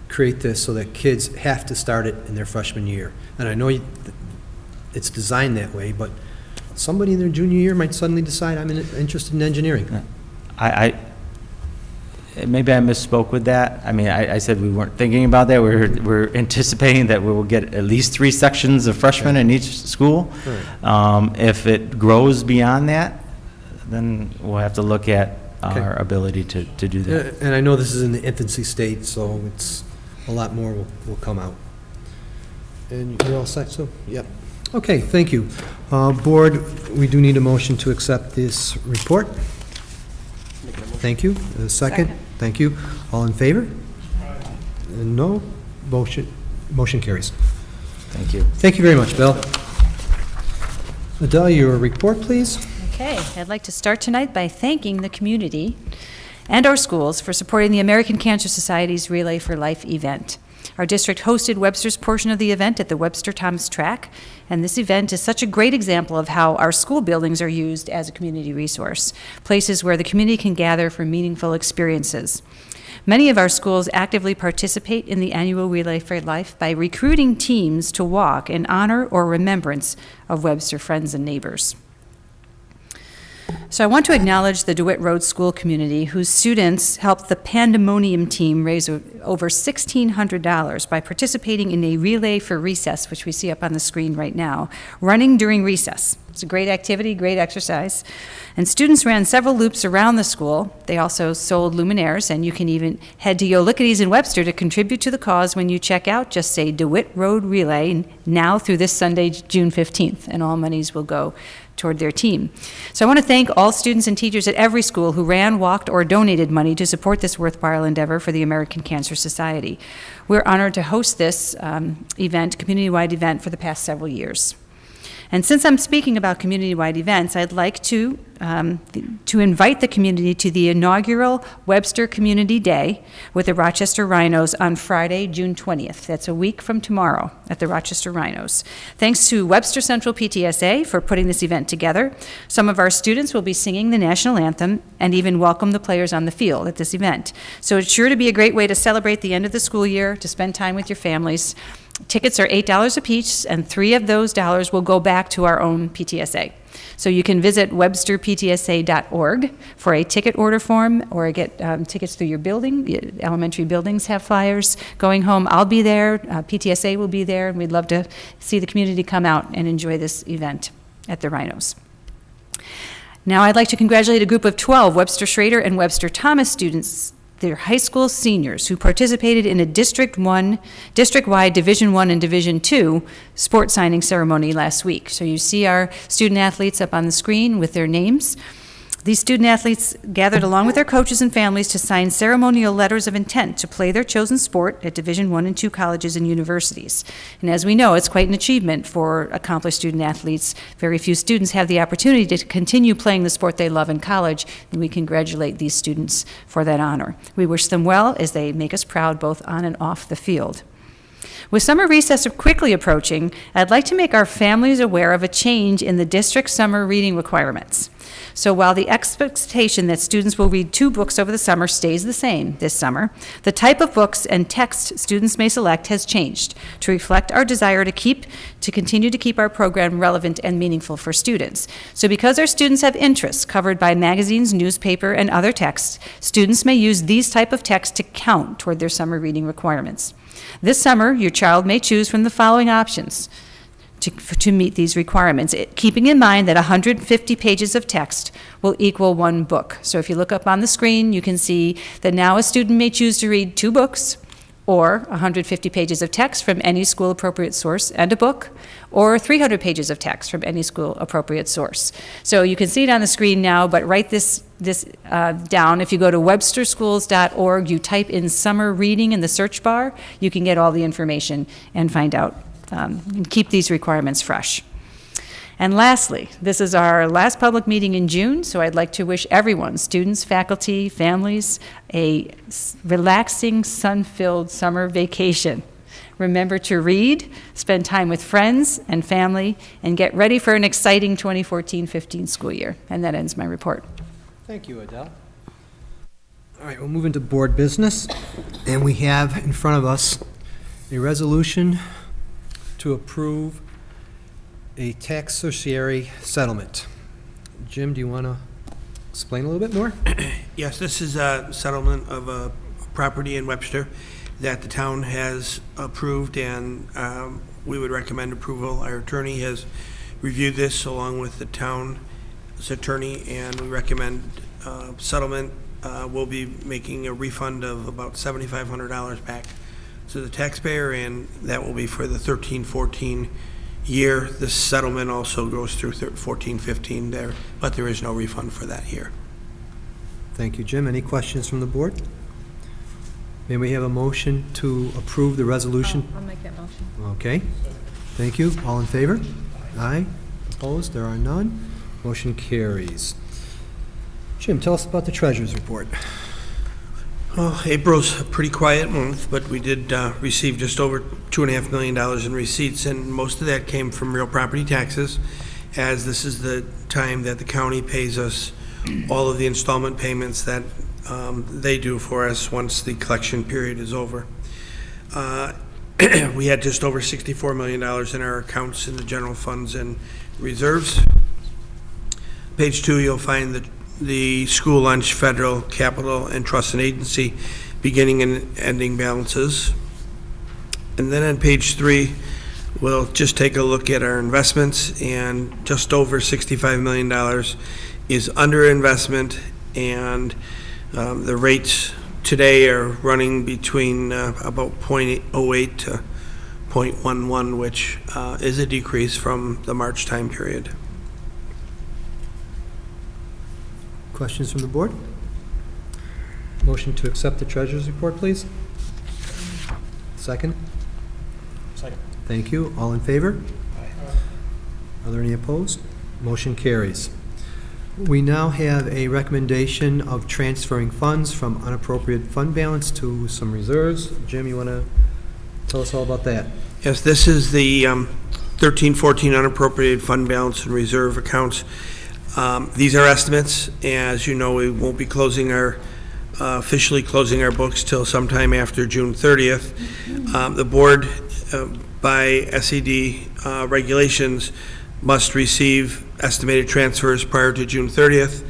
create this so that kids have to start it in their freshman year. And I know it's designed that way, but somebody in their junior year might suddenly decide, I'm interested in engineering. Maybe I misspoke with that. I mean, I said we weren't thinking about that. We're anticipating that we will get at least 3 sections of freshmen in each school. Right. If it grows beyond that, then we'll have to look at our ability to do that. And I know this is in the infancy state, so it's a lot more will come out. And you're all set, so? Yep. Okay, thank you. Board, we do need a motion to accept this report. Thank you. A second? Thank you. All in favor? No? Motion carries. Thank you. Thank you very much, Bill. Adele, your report, please. Okay, I'd like to start tonight by thanking the community and our schools for supporting the American Cancer Society's Relay for Life event. Our district hosted Webster's portion of the event at the Webster Thomas Track, and this event is such a great example of how our school buildings are used as a community resource, places where the community can gather for meaningful experiences. Many of our schools actively participate in the annual Relay for Life by recruiting teams to walk in honor or remembrance of Webster friends and neighbors. So I want to acknowledge the DeWitt Road School community, whose students helped the Pandemonium team raise over $1,600 by participating in a Relay for Recess, which we see up on the screen right now, running during recess. It's a great activity, great exercise. And students ran several loops around the school. They also sold luminaires, and you can even head to Yolickities in Webster to contribute to the cause. When you check out, just say DeWitt Road Relay now through this Sunday, June 15th, and all monies will go toward their team. So I want to thank all students and teachers at every school who ran, walked, or donated money to support this worthwhile endeavor for the American Cancer Society. We're honored to host this event, community-wide event, for the past several years. And since I'm speaking about community-wide events, I'd like to invite the community to the inaugural Webster Community Day with the Rochester Rhinos on Friday, June 20th. That's a week from tomorrow at the Rochester Rhinos. Thanks to Webster Central PTSA for putting this event together. Some of our students will be singing the national anthem and even welcome the players on the field at this event. So it's sure to be a great way to celebrate the end of the school year, to spend time with your families. Tickets are $8 apiece, and $3 of those dollars will go back to our own PTSA. So you can visit websterptsa.org for a ticket order form, or get tickets through your building. The elementary buildings have flyers going home. I'll be there, PTSA will be there, and we'd love to see the community come out and enjoy this event at the Rhinos. Now I'd like to congratulate a group of 12 Webster Schrader and Webster Thomas students. They're high school seniors who participated in a district-wide Division I and Division II sports signing ceremony last week. So you see our student athletes up on the screen with their names. These student athletes gathered along with their coaches and families to sign ceremonial letters of intent to play their chosen sport at Division I and II colleges and universities. And as we know, it's quite an achievement for accomplished student athletes. Very few students have the opportunity to continue playing the sport they love in college, and we congratulate these students for that honor. We wish them well as they make us proud both on and off the field. With summer recess quickly approaching, I'd like to make our families aware of a change in the district summer reading requirements. So while the expectation that students will read 2 books over the summer stays the same this summer, the type of books and text students may select has changed to reflect our desire to continue to keep our program relevant and meaningful for students. So because our students have interests covered by magazines, newspaper, and other texts, students may use these type of texts to count toward their summer reading requirements. This summer, your child may choose from the following options to meet these requirements, keeping in mind that 150 pages of text will equal 1 book. So if you look up on the screen, you can see that now a student may choose to read 2 books, or 150 pages of text from any school-appropriate source and a book, or 300 pages of text from any school-appropriate source. So you can see it on the screen now, but write this down. If you go to websterschools.org, you type in summer reading in the search bar, you can get all the information and find out and keep these requirements fresh. And lastly, this is our last public meeting in June, so I'd like to wish everyone, students, faculty, families, a relaxing, sun-filled summer vacation. Remember to read, spend time with friends and family, and get ready for an exciting 2014-15 school year. And that ends my report. Thank you, Adele. All right, we'll move into board business, and we have in front of us a resolution to approve a tax certiorari settlement. Jim, do you want to explain a little bit more? Yes, this is a settlement of a property in Webster that the town has approved, and we would recommend approval. Our attorney has reviewed this along with the town's attorney, and we recommend settlement. We'll be making a refund of about $7,500 back to the taxpayer, and that will be for the 13-14 year. This settlement also goes through 14-15 there, but there is no refund for that year. Thank you, Jim. Any questions from the board? May we have a motion to approve the resolution? I'll make that motion. Okay. Thank you. All in favor? Aye. Opposed? There are none. Motion carries. Jim, tell us about the treasurer's report. Well, April's a pretty quiet month, but we did receive just over $2.5 million in receipts, and most of that came from real property taxes, as this is the time that the county pays us all of the installment payments that they do for us once the collection period is over. We had just over $64 million in our accounts in the general funds and reserves. Page 2, you'll find the school lunch, federal, capital, and trust and agency beginning and ending balances. And then on page 3, we'll just take a look at our investments, and just over $65 million is under investment, and the rates today are running between about 0.08 to 0.11, which is a decrease from the March time period. Questions from the board? Motion to accept the treasurer's report, please. Second? Second. Thank you. All in favor? Are there any opposed? Motion carries. We now have a recommendation of transferring funds from unappropriated fund balance to some reserves. Jim, you want to tell us all about that? Yes, this is the 13-14 unappropriated fund balance and reserve accounts. These are estimates. As you know, we won't be officially closing our books till sometime after June 30th. The board, by SED regulations, must receive estimated transfers prior to June 30th,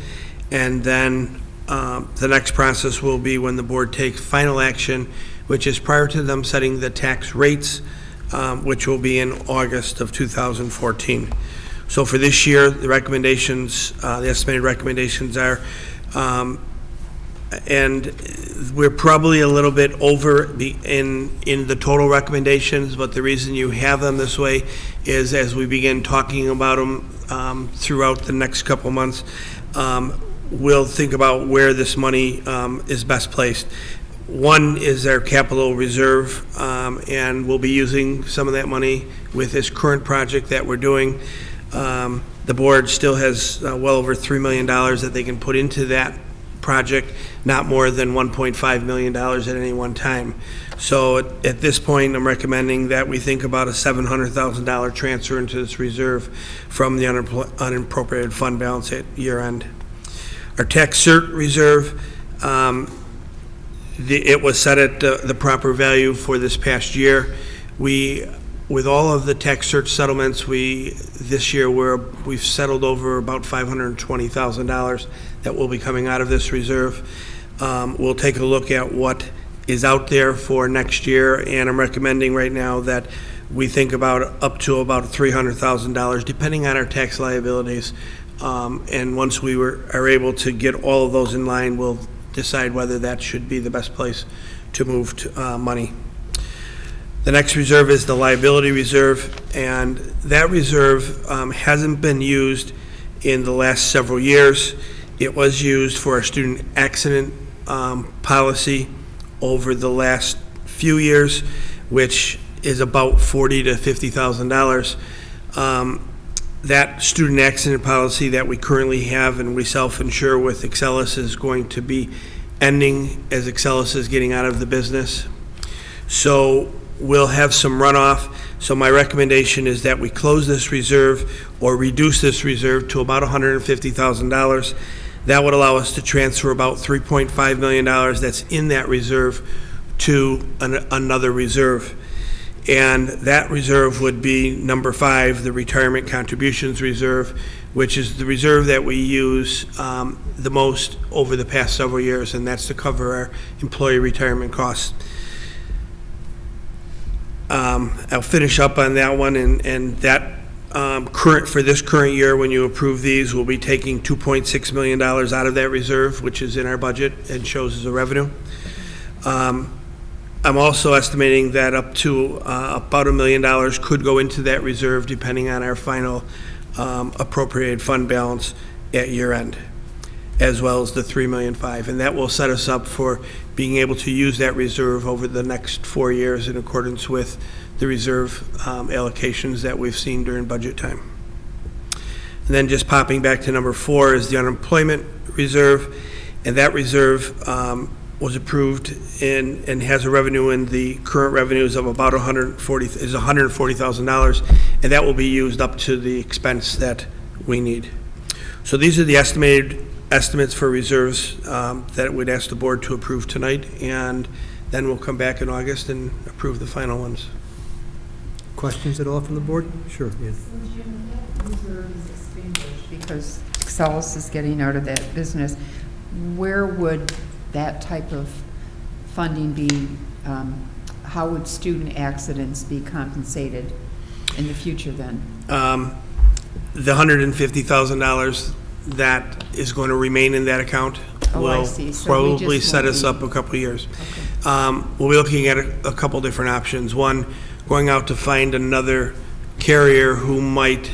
and then the next process will be when the board takes final action, which is prior to them setting the tax rates, which will be in August of 2014. So for this year, the recommendations, the estimated recommendations are, and we're probably a little bit over in the total recommendations, but the reason you have them this way is as we begin talking about them throughout the next couple months, we'll think about where this money is best placed. One is our capital reserve, and we'll be using some of that money with this current project that we're doing. The board still has well over $3 million that they can put into that project, not more than $1.5 million at any one time. So at this point, I'm recommending that we think about a $700,000 transfer into this reserve from the unappropriated fund balance at year end. Our tax cert reserve, it was set at the proper value for this past year. With all of the tax cert settlements, this year we've settled over about $520,000 that will be coming out of this reserve. We'll take a look at what is out there for next year, and I'm recommending right now that we think about up to about $300,000, depending on our tax liabilities. And once we are able to get all of those in line, we'll decide whether that should be the best place to move money. The next reserve is the liability reserve, and that reserve hasn't been used in the last several years. It was used for our student accident policy over the last few years, which is about $40,000 to $50,000. That student accident policy that we currently have and we self-insure with Excelis is going to be ending as Excelis is getting out of the business. So we'll have some runoff. So my recommendation is that we close this reserve or reduce this reserve to about $150,000. That would allow us to transfer about $3.5 million that's in that reserve to another reserve. And that reserve would be number 5, the retirement contributions reserve, which is the reserve that we use the most over the past several years, and that's to cover our employee retirement costs. I'll finish up on that one, and that for this current year, when you approve these, we'll be taking $2.6 million out of that reserve, which is in our budget and shows as a revenue. I'm also estimating that up to about $1 million could go into that reserve depending on our final appropriated fund balance at year end, as well as the $3.5 million. And that will set us up for being able to use that reserve over the next 4 years in accordance with the reserve allocations that we've seen during budget time. And then just popping back to number 4 is the unemployment reserve, and that reserve was approved and has a revenue in the current revenues of about $140,000, and that will be used up to the expense that we need. So these are the estimates for reserves that we'd ask the board to approve tonight, and then we'll come back in August and approve the final ones. Questions at all from the board? Sure. Yeah. Because Excelis is getting out of that business, where would that type of funding be, how would student accidents be compensated in the future then? The $150,000 that is going to remain in that account will probably set us up a couple of years. Okay. We'll be looking at a couple different options. One, going out to find another carrier who might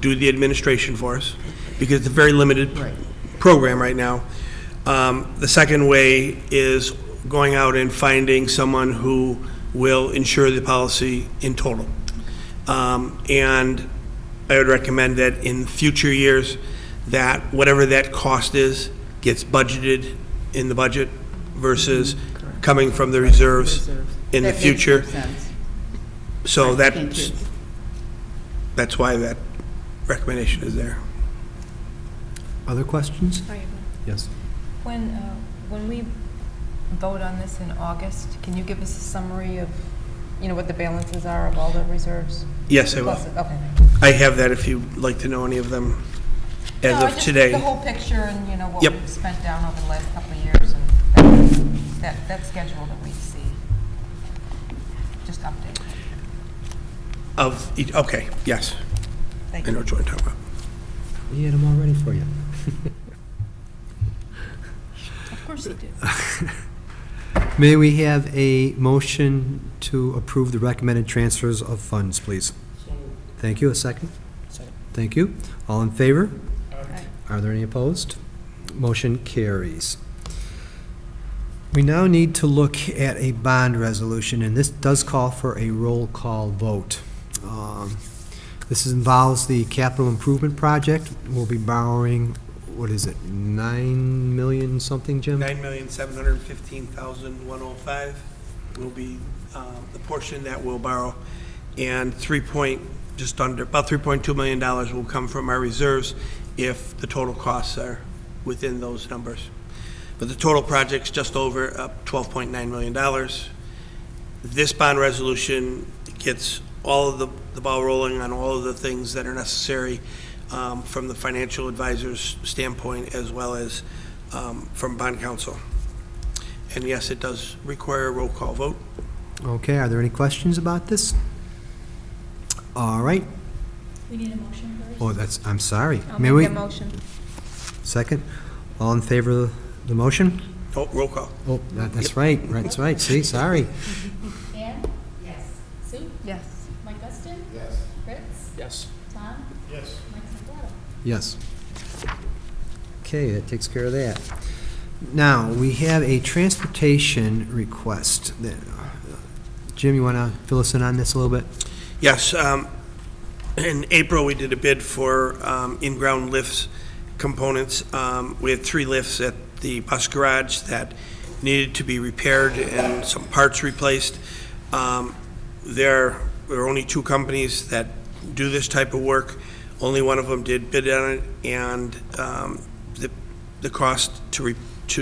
do the administration for us, because it's a very limited program right now. The second way is going out and finding someone who will insure the policy in total. And I would recommend that in future years, that whatever that cost is gets budgeted in the budget versus coming from the reserves in the future. So that's why that recommendation is there. Other questions? Yes. When we vote on this in August, can you give us a summary of, what the balances are of all the reserves? Yes, I will. Okay. I have that if you'd like to know any of them as of today. The whole picture and, what Yep. we've spent down over the last couple of years and that schedule that we see. Just update. Okay, yes. Thank I know what you're talking about. We had them all ready for you. Of course you do. May we have a motion to approve the recommended transfers of funds, please? Thank you. A second? Second. Thank you. All in favor? Are there any opposed? Motion carries. We now need to look at a bond resolution, and this does call for a roll call vote. This involves the capital improvement project. We'll be borrowing what is it, 9 million something, Jim? 9,715,105 will be the portion that we'll borrow, and about $3.2 million will come from our reserves if the total costs are within those numbers. But the total project's just over $12.9 million. This bond resolution gets all of the ball rolling on all of the things that are necessary from the financial advisor's standpoint, as well as from bond counsel. And yes, it does require a roll call vote. Okay, are there any questions about this? All right. We need a motion first. Oh, I'm sorry. I'll May make we? a motion. Second. All in favor of the motion? Oh, roll call. Oh, that's right. That's right. See, sorry. Ann? Yes. Sue? Yes. Mike Weston? Yes. Fritz? Yes. Tom? Yes. Mike Sotelo? Yes. Okay, that takes care of that. Now, we have a transportation request. Jim, you want to fill us in on this a little bit? Yes. In April, we did a bid for in-ground lifts components. We had 3 lifts at the bus garage that needed to be repaired and some parts replaced. There are only 2 companies that do this type of work. Only one of them did bid on it, and the cost to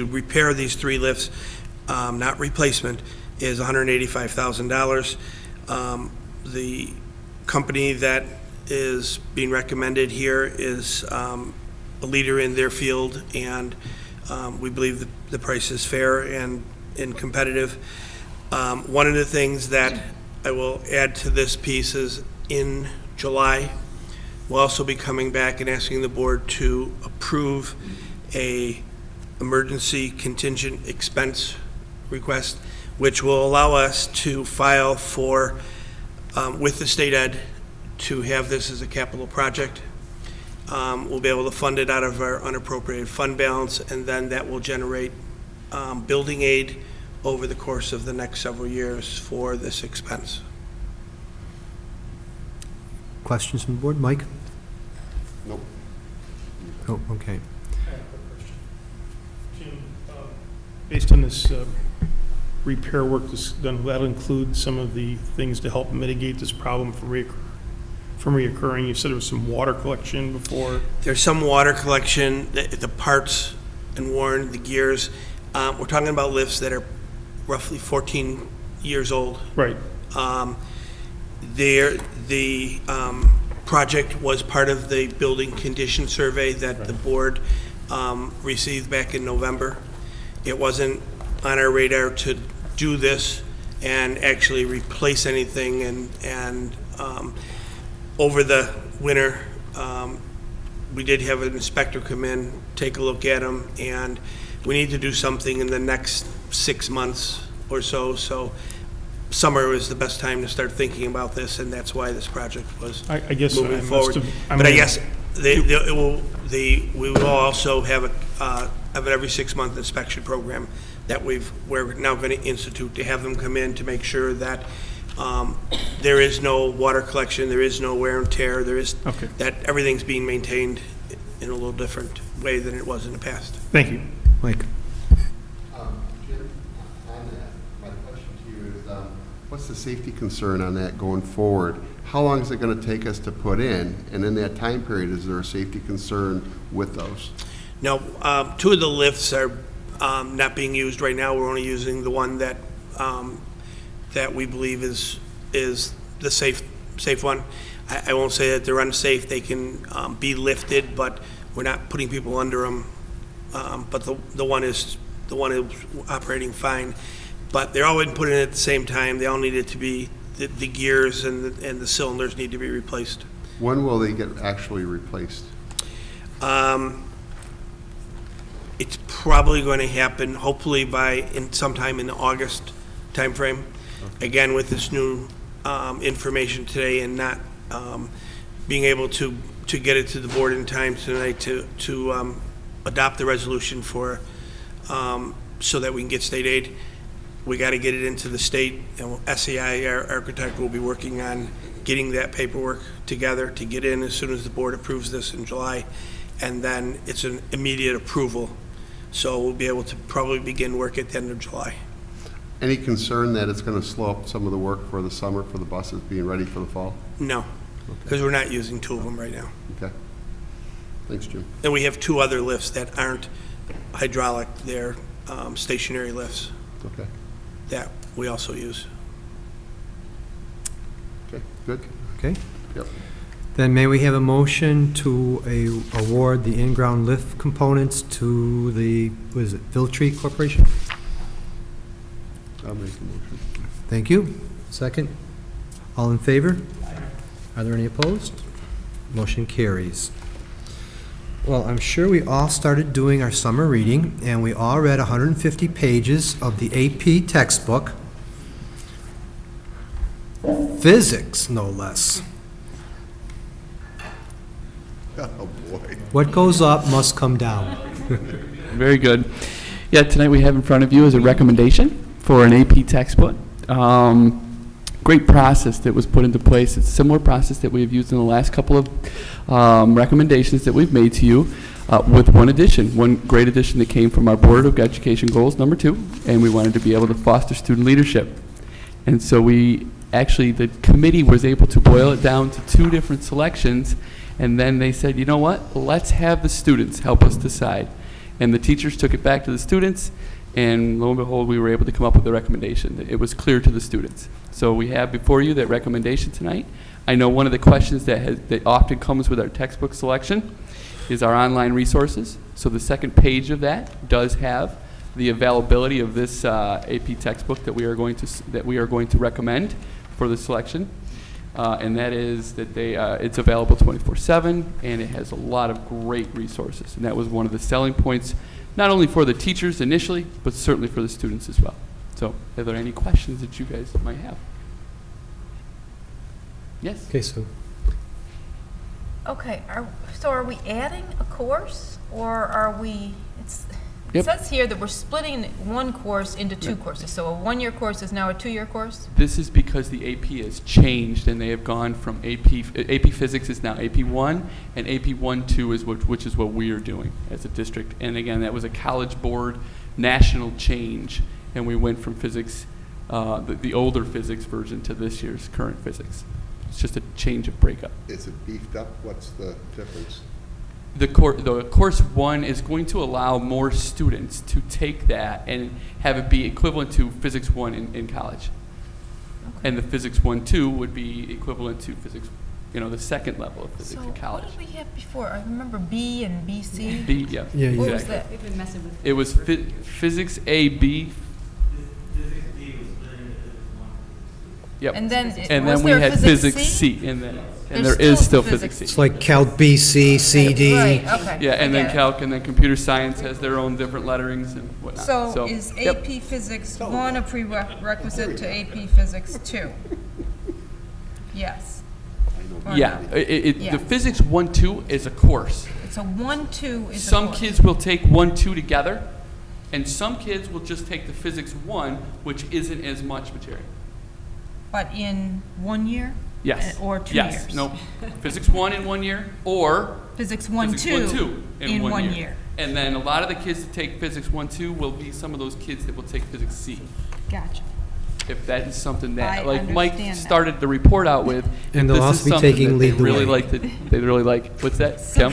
repair these 3 lifts, not replacement, is $185,000. The company that is being recommended here is a leader in their field, and we believe the price is fair and competitive. One of the things that I will add to this piece is in July, we'll also be coming back and asking the board to approve a emergency contingent expense request, which will allow us to file for, with the state ed, to have this as a capital project. We'll be able to fund it out of our unappropriated fund balance, and then that will generate building aid over the course of the next several years for this expense. Questions from the board? Mike? Nope. Oh, okay. Jim, based on this repair work that's done, will that include some of the things to help mitigate this problem from reoccurring? You said there was some water collection before. There's some water collection, the parts and worn, the gears. We're talking about lifts that are roughly 14 years old. Right. The project was part of the building condition survey that the board received back in November. It wasn't on our radar to do this and actually replace anything, and over the winter, we did have an inspector come in, take a look at them, and we need to do something in the next 6 months or so. So summer was the best time to start thinking about this, and that's why this project was I guess moving I must forward. have- But I guess we will also have an every 6-month inspection program that we're now going to institute, to have them come in to make sure that there is no water collection, there is no wear and tear, that everything's being maintained in a little different way than it was in the past. Thank you. Mike? Jim, on that, my question to you is, what's the safety concern on that going forward? How long is it going to take us to put in? And in that time period, is there a safety concern with those? No, 2 of the lifts are not being used right now. We're only using the one that we believe is the safe one. I won't say that they're unsafe. They can be lifted, but we're not putting people under them. But the one is operating fine. But they're all put in at the same time. They all needed to be, the gears and the cylinders need to be replaced. When will they get actually replaced? It's probably going to happen, hopefully sometime in the August timeframe. Again, with this new information today, and not being able to get it to the board in time tonight to adopt the resolution for so that we can get state aid. We got to get it into the state, and SEI, our architect, will be working on getting that paperwork together to get in as soon as the board approves this in July. and then it's an immediate approval. So we'll be able to probably begin work at the end of July. Any concern that it's going to slow up some of the work for the summer for the buses being ready for the fall? No, because we're not using 2 of them right now. Okay. Thanks, Jim. And we have 2 other lifts that aren't hydraulic, they're stationary lifts Okay. that we also use. Okay, good. Okay? Yep. Then may we have a motion to award the in-ground lift components to the, what is it, Viltree Corporation? I'll make the motion. Thank you. Second? All in favor? Are there any opposed? Motion carries. Well, I'm sure we all started doing our summer reading, and we all read 150 pages of the AP textbook. Physics, no less. Oh, boy. What goes up must come down. Very good. Yeah, tonight we have in front of you is a recommendation for an AP textbook. Great process that was put into place. It's a similar process that we have used in the last couple of recommendations that we've made to you, with one addition, one great addition that came from our Board of Education Goals number 2, and we wanted to be able to foster student leadership. And so we actually, the committee was able to boil it down to 2 different selections, and then they said, you know what, let's have the students help us decide. And the teachers took it back to the students, and lo and behold, we were able to come up with a recommendation. It was clear to the students. So we have before you that recommendation tonight. I know one of the questions that often comes with our textbook selection is our online resources. So the second page of that does have the availability of this AP textbook that we are going to recommend for the selection, and that is that it's available 24/7, and it has a lot of great resources. And that was one of the selling points, not only for the teachers initially, but certainly for the students as well. So, are there any questions that you guys might have? Yes? Okay, Sue. Okay, so are we adding a course, or are we, it Yep. says here that we're splitting one course into 2 courses, so a 1-year course is now a 2-year course? This is because the AP has changed, and they have gone from AP Physics is now AP 1, and AP 1-2 is which is what we are doing as a district. And again, that was a College Board national change, and we went from physics, the older physics version, to this year's current physics. It's just a change of breakup. Is it beefed up? What's the difference? The course 1 is going to allow more students to take that and have it be equivalent to Physics 1 in college. Okay. And the Physics 1-2 would be equivalent to Physics, the second level of physics in college. So what did we have before? I remember B and BC. B, yeah. Yeah, exactly. What was that? We've been messing with It was Physics A, B. Yep. And then was we had Physics C, and there is still Physics C. It's like Calc BC, CD. Right, okay. Yeah, and then Okay. Calc, and then Computer Science has their own different letterings and whatnot. So is yep. AP Physics 1 a prerequisite to AP Physics 2? Yes. Or Yeah, no? the Physics 1-2 is a course. It's a 1-2 is a Some course. kids will take 1-2 together, and some kids will just take the Physics 1, which isn't as much material. But in 1 year? Yes. Or 2 yes. years? No. Physics 1 in 1 year, or Physics Physics 1-2 in 1 year. year. And then a lot of the kids that take Physics 1-2 will be some of those kids that will take Physics C. Gotcha. If that is something I that, like Mike understand that. started the report out with, And if they'll this also is be something taking that Lead they the really Way. like, they really like. What's that, Kim?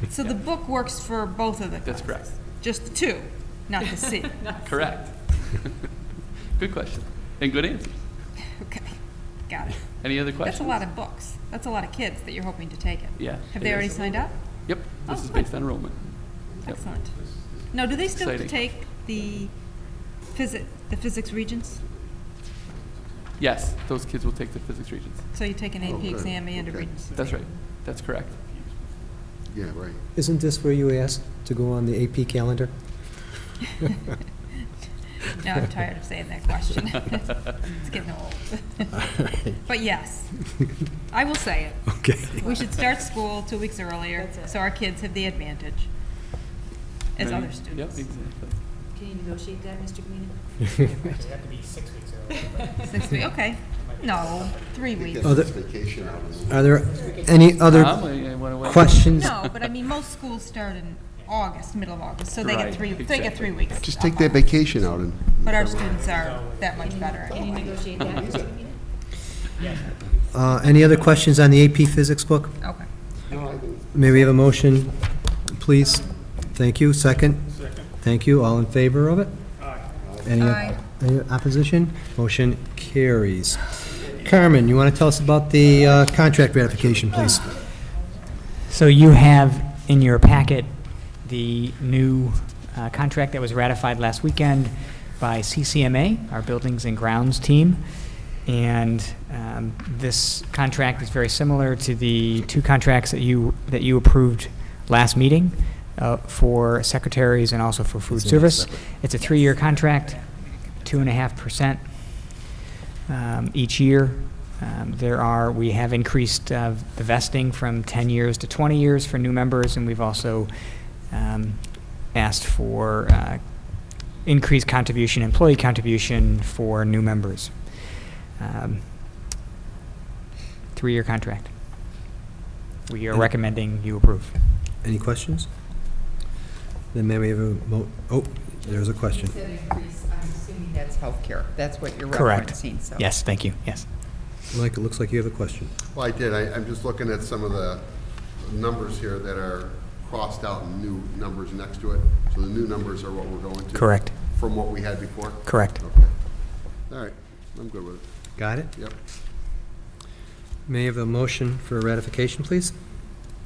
So the book works for both of the That's correct. Just the 2, not the C. Correct. Good question and good answer. Okay, got it. Any other questions? That's a lot of books. That's a lot of kids that you're hoping to take it. Yeah. Have it they already is. signed up? Yep. This is good. based on enrollment. Yep. Excellent. Now, do they still have to Exciting. take the physics regents? Yes, those kids will take the physics regents. So you take an AP Okay, exam and a okay. regents? That's right. That's correct. Yeah, right. Isn't this where you asked to go on the AP calendar? Now I'm tired of saying that question. It's getting old. But yes, I will say it. Okay. We should start school 2 weeks earlier, so our kids have the advantage as Many- other students. Yep, exactly. Can you negotiate that, Mr. Green? It have to be 6 weeks early. 6 weeks, okay. No, 3 weeks. Are there any other questions? No, but I mean, most schools start in August, middle of August, so they get they get 3 weeks. Just take that vacation out and. But our students are that much better. Can you negotiate that, Mr. Green? Any other questions on the AP Physics book? Okay. May we have a motion, please? Thank you. Second? Thank you. All in favor of it? Aye. Any opposition? Motion carries. Carmen, you want to tell us about the contract ratification, please? So you have in your packet the new contract that was ratified last weekend by CCMA, our Buildings and Grounds team. And this contract is very similar to the two contracts that you approved last meeting for secretaries and also for food service. It's a 3-year contract, 2.5% each year. We have increased the vesting from 10 years to 20 years for new members, and we've also asked for increased contribution, employee contribution for new members. 3-year contract. We are recommending you approve. Any questions? Then may we have a there's a question. You said increase, I'm assuming that's healthcare. That's what you're Correct. referencing, so. Yes, thank you. Yes. Mike, it looks like you have a question. Well, I did. I'm just looking at some of the numbers here that are crossed out and new numbers next to it. So the new numbers are what we're going to? Correct. From what we had before? Correct. Okay. All right. I'm good with it. Got it? Yep. May I have a motion for ratification, please?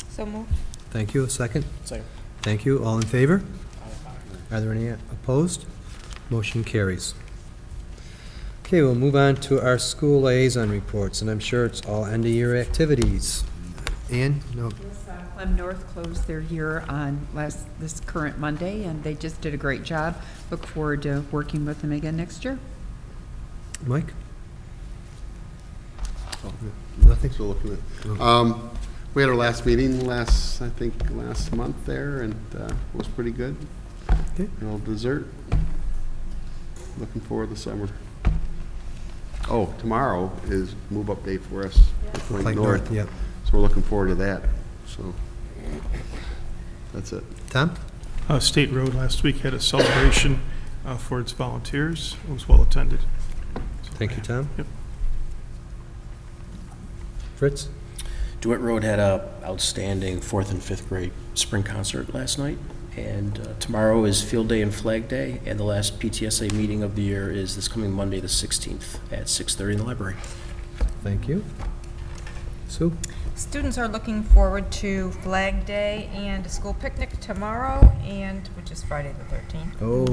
So moved. Thank you. A second? Second. Thank you. All in favor? Are there any opposed? Motion carries. Okay, we'll move on to our school liaison reports, and I'm sure it's all end-of-year activities. Ann? No. Clem North closed their year on this current Monday, and they just did a great job. Look forward to working with them again next year. Mike? Oh, nothing? So looking at, we had our last meeting last month there, and it was pretty good. Okay. A little dessert. Looking forward to summer. Oh, tomorrow is move-up day for us. Plank Plank North, yep. So we're looking forward to that. So that's it. Tom? State Road last week had a celebration for its volunteers. It was well attended. Thank you, Tom. Yep. Fritz? DeWitt Road had a outstanding 4th and 5th grade spring concert last night, and tomorrow is Field Day and Flag Day, and the last PTSA meeting of the year is this coming Monday, the 16th, at 6:30 in the library. Thank you. Sue? Students are looking forward to Flag Day and a school picnic tomorrow, which is Friday the 13th. Oh.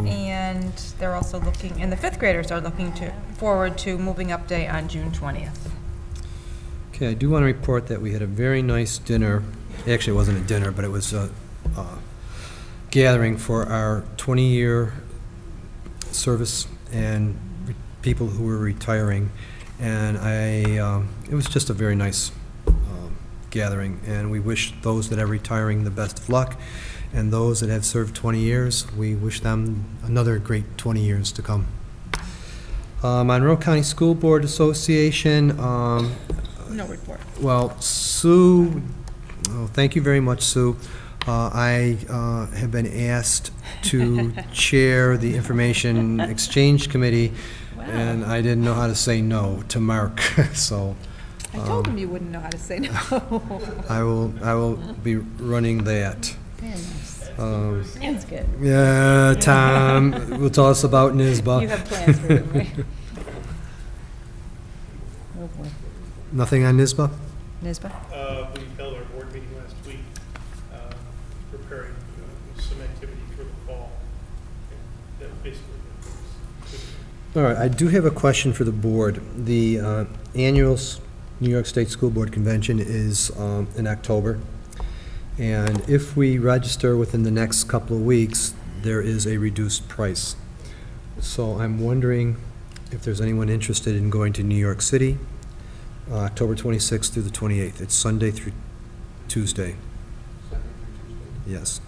And they're also looking, and the 5th graders are looking forward to Moving Up Day on June 20th. Okay, I do want to report that we had a very nice dinner. Actually, it wasn't a dinner, but it was a gathering for our 20-year service and people who were retiring. And it was just a very nice gathering. And we wish those that are retiring the best of luck. And those that have served 20 years, we wish them another great 20 years to come. Monroe County School Board Association. No report. Well, Sue, thank you very much, Sue. I have been asked to chair the Information Exchange Committee, and I didn't know how to say no to Mark, so. I told him you wouldn't know how to say no. I will be running that. That's good. Yeah, Tom will tell us about NISBA. You have plans for him, right? Oh, boy. Nothing on NISBA? NISBA? We held our board meeting last week, preparing some activity for the fall. And that basically All right, I do have a question for the board. The annual New York State School Board Convention is in October, and if we register within the next couple of weeks, there is a reduced price. So I'm wondering if there's anyone interested in going to New York City, October 26th through the 28th. It's Sunday through Tuesday. Yes.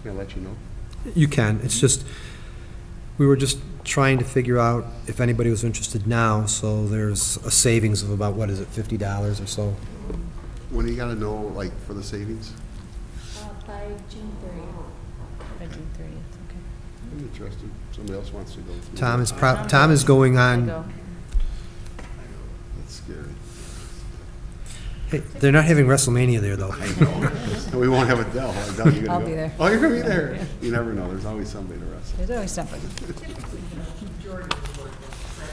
Can I let you know? You can. It's just, we were just trying to figure out if anybody was interested now, so there's a savings of about, what is it, $50 or so? When do you gotta know, like, for the savings? By June 30th. By June 30th, okay. I'm interested. Somebody else wants to go. Tom is going I on, go. That's scary. hey, they're not having WrestleMania there, though. We won't have Adele. Adele, you gonna I'll go? be there. Oh, you're gonna be there? You never know. There's always somebody to wrestle. There's always something.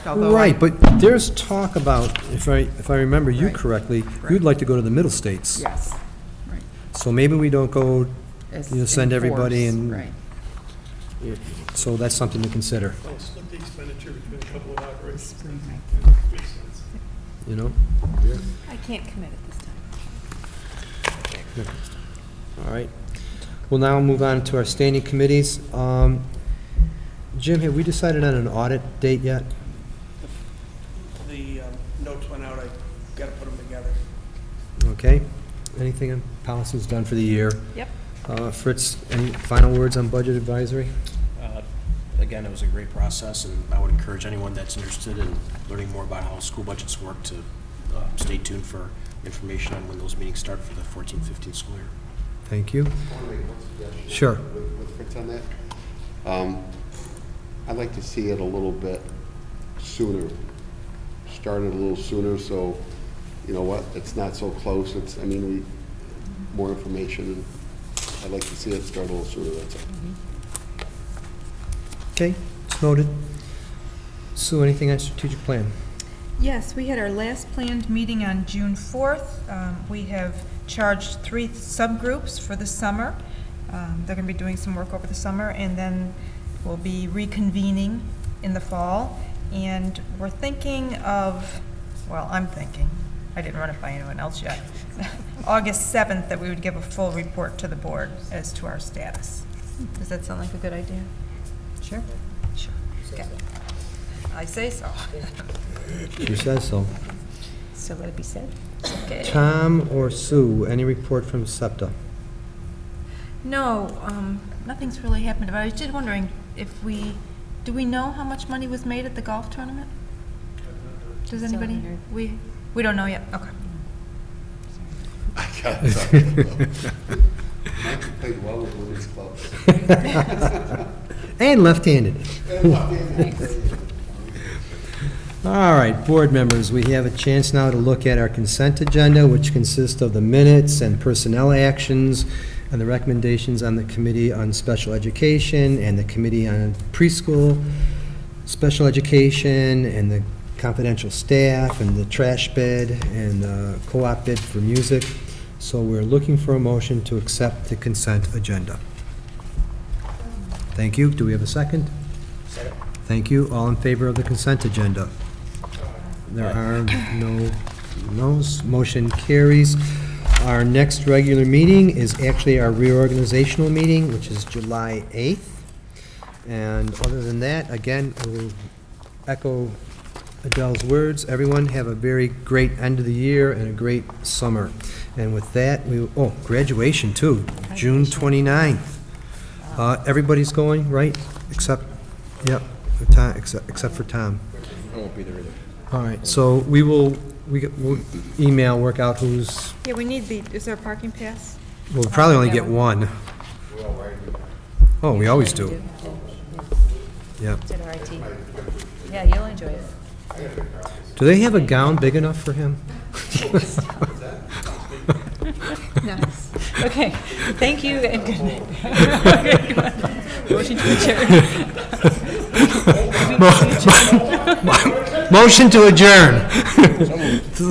Although Right, but there's talk about, if I remember you correctly, you'd like to go to the Middle States. Yes, right. So maybe we don't go, As send in everybody force, and, right. so that's something to consider, Split the expenditure between a couple of operations. you know? I can't commit at this time. All right. We'll now move on to our standing committees. Jim, have we decided on an audit date yet? The notes went out, I gotta put them together. Okay. Anything on policies done for the year? Yep. Fritz, any final words on budget advisory? Again, it was a great process, and I would encourage anyone that's interested in learning more about how school budgets work to stay tuned for information on when those meetings start for the 14-15 school year. Thank you. I want to make one suggestion. Sure. With Fritz on that. I'd like to see it a little bit sooner, start it a little sooner, so, you know what, it's not so close, it's, I mean, more information, I'd like to see it start a little sooner, that's all. Okay, it's noted. Sue, anything on strategic plan? Yes, we had our last planned meeting on June 4th. We have charged 3 subgroups for the summer. They're going to be doing some work over the summer, and then we'll be reconvening in the fall. And we're thinking of, well, I'm thinking, I didn't run it by anyone else yet, August 7th, that we would give a full report to the board as to our status. Does that sound like a good idea? Sure. Sure. Okay. I say so. She says so. So let it be said. Okay. Tom or Sue, any report from SEPTA? No, nothing's really happened. But I was just wondering if do we know how much money was made at the golf tournament? Does anybody? We don't know yet. Okay. I got it. Mike played well with women's clubs. And left-handed. All right, board members, we have a chance now to look at our consent agenda, which consists of the minutes and personnel actions and the recommendations on the Committee on Special Education and the Committee on Preschool Special Education and the confidential staff and the trash bid and the co-op bid for music. So we're looking for a motion to accept the consent agenda. Thank you. Do we have a second? Second. Thank you. All in favor of the consent agenda? There are no no's. Motion carries. Our next regular meeting is actually our reorganizational meeting, which is July 8th. And other than that, again, I will echo Adele's words. Everyone have a very great end of the year and a great summer. And with that, graduation too, June 29th. Everybody's going, right? Except for Tom. I won't be there either. All right, so we'll email, work out who's, Yeah, we need is there a parking pass? we'll probably only get one. Oh, we always do. Yeah. It's at RIT. Yeah, you'll enjoy it. Do they have a gown big enough for him? Nice. Okay, thank you and good night. Okay, come on. Motion to adjourn. Motion to adjourn.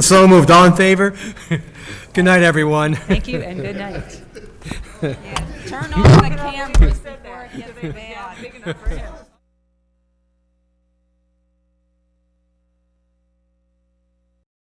So moved. All in favor? Good night, everyone. Thank you and good night. Turn on the cameras before it gets bad. Big enough for him.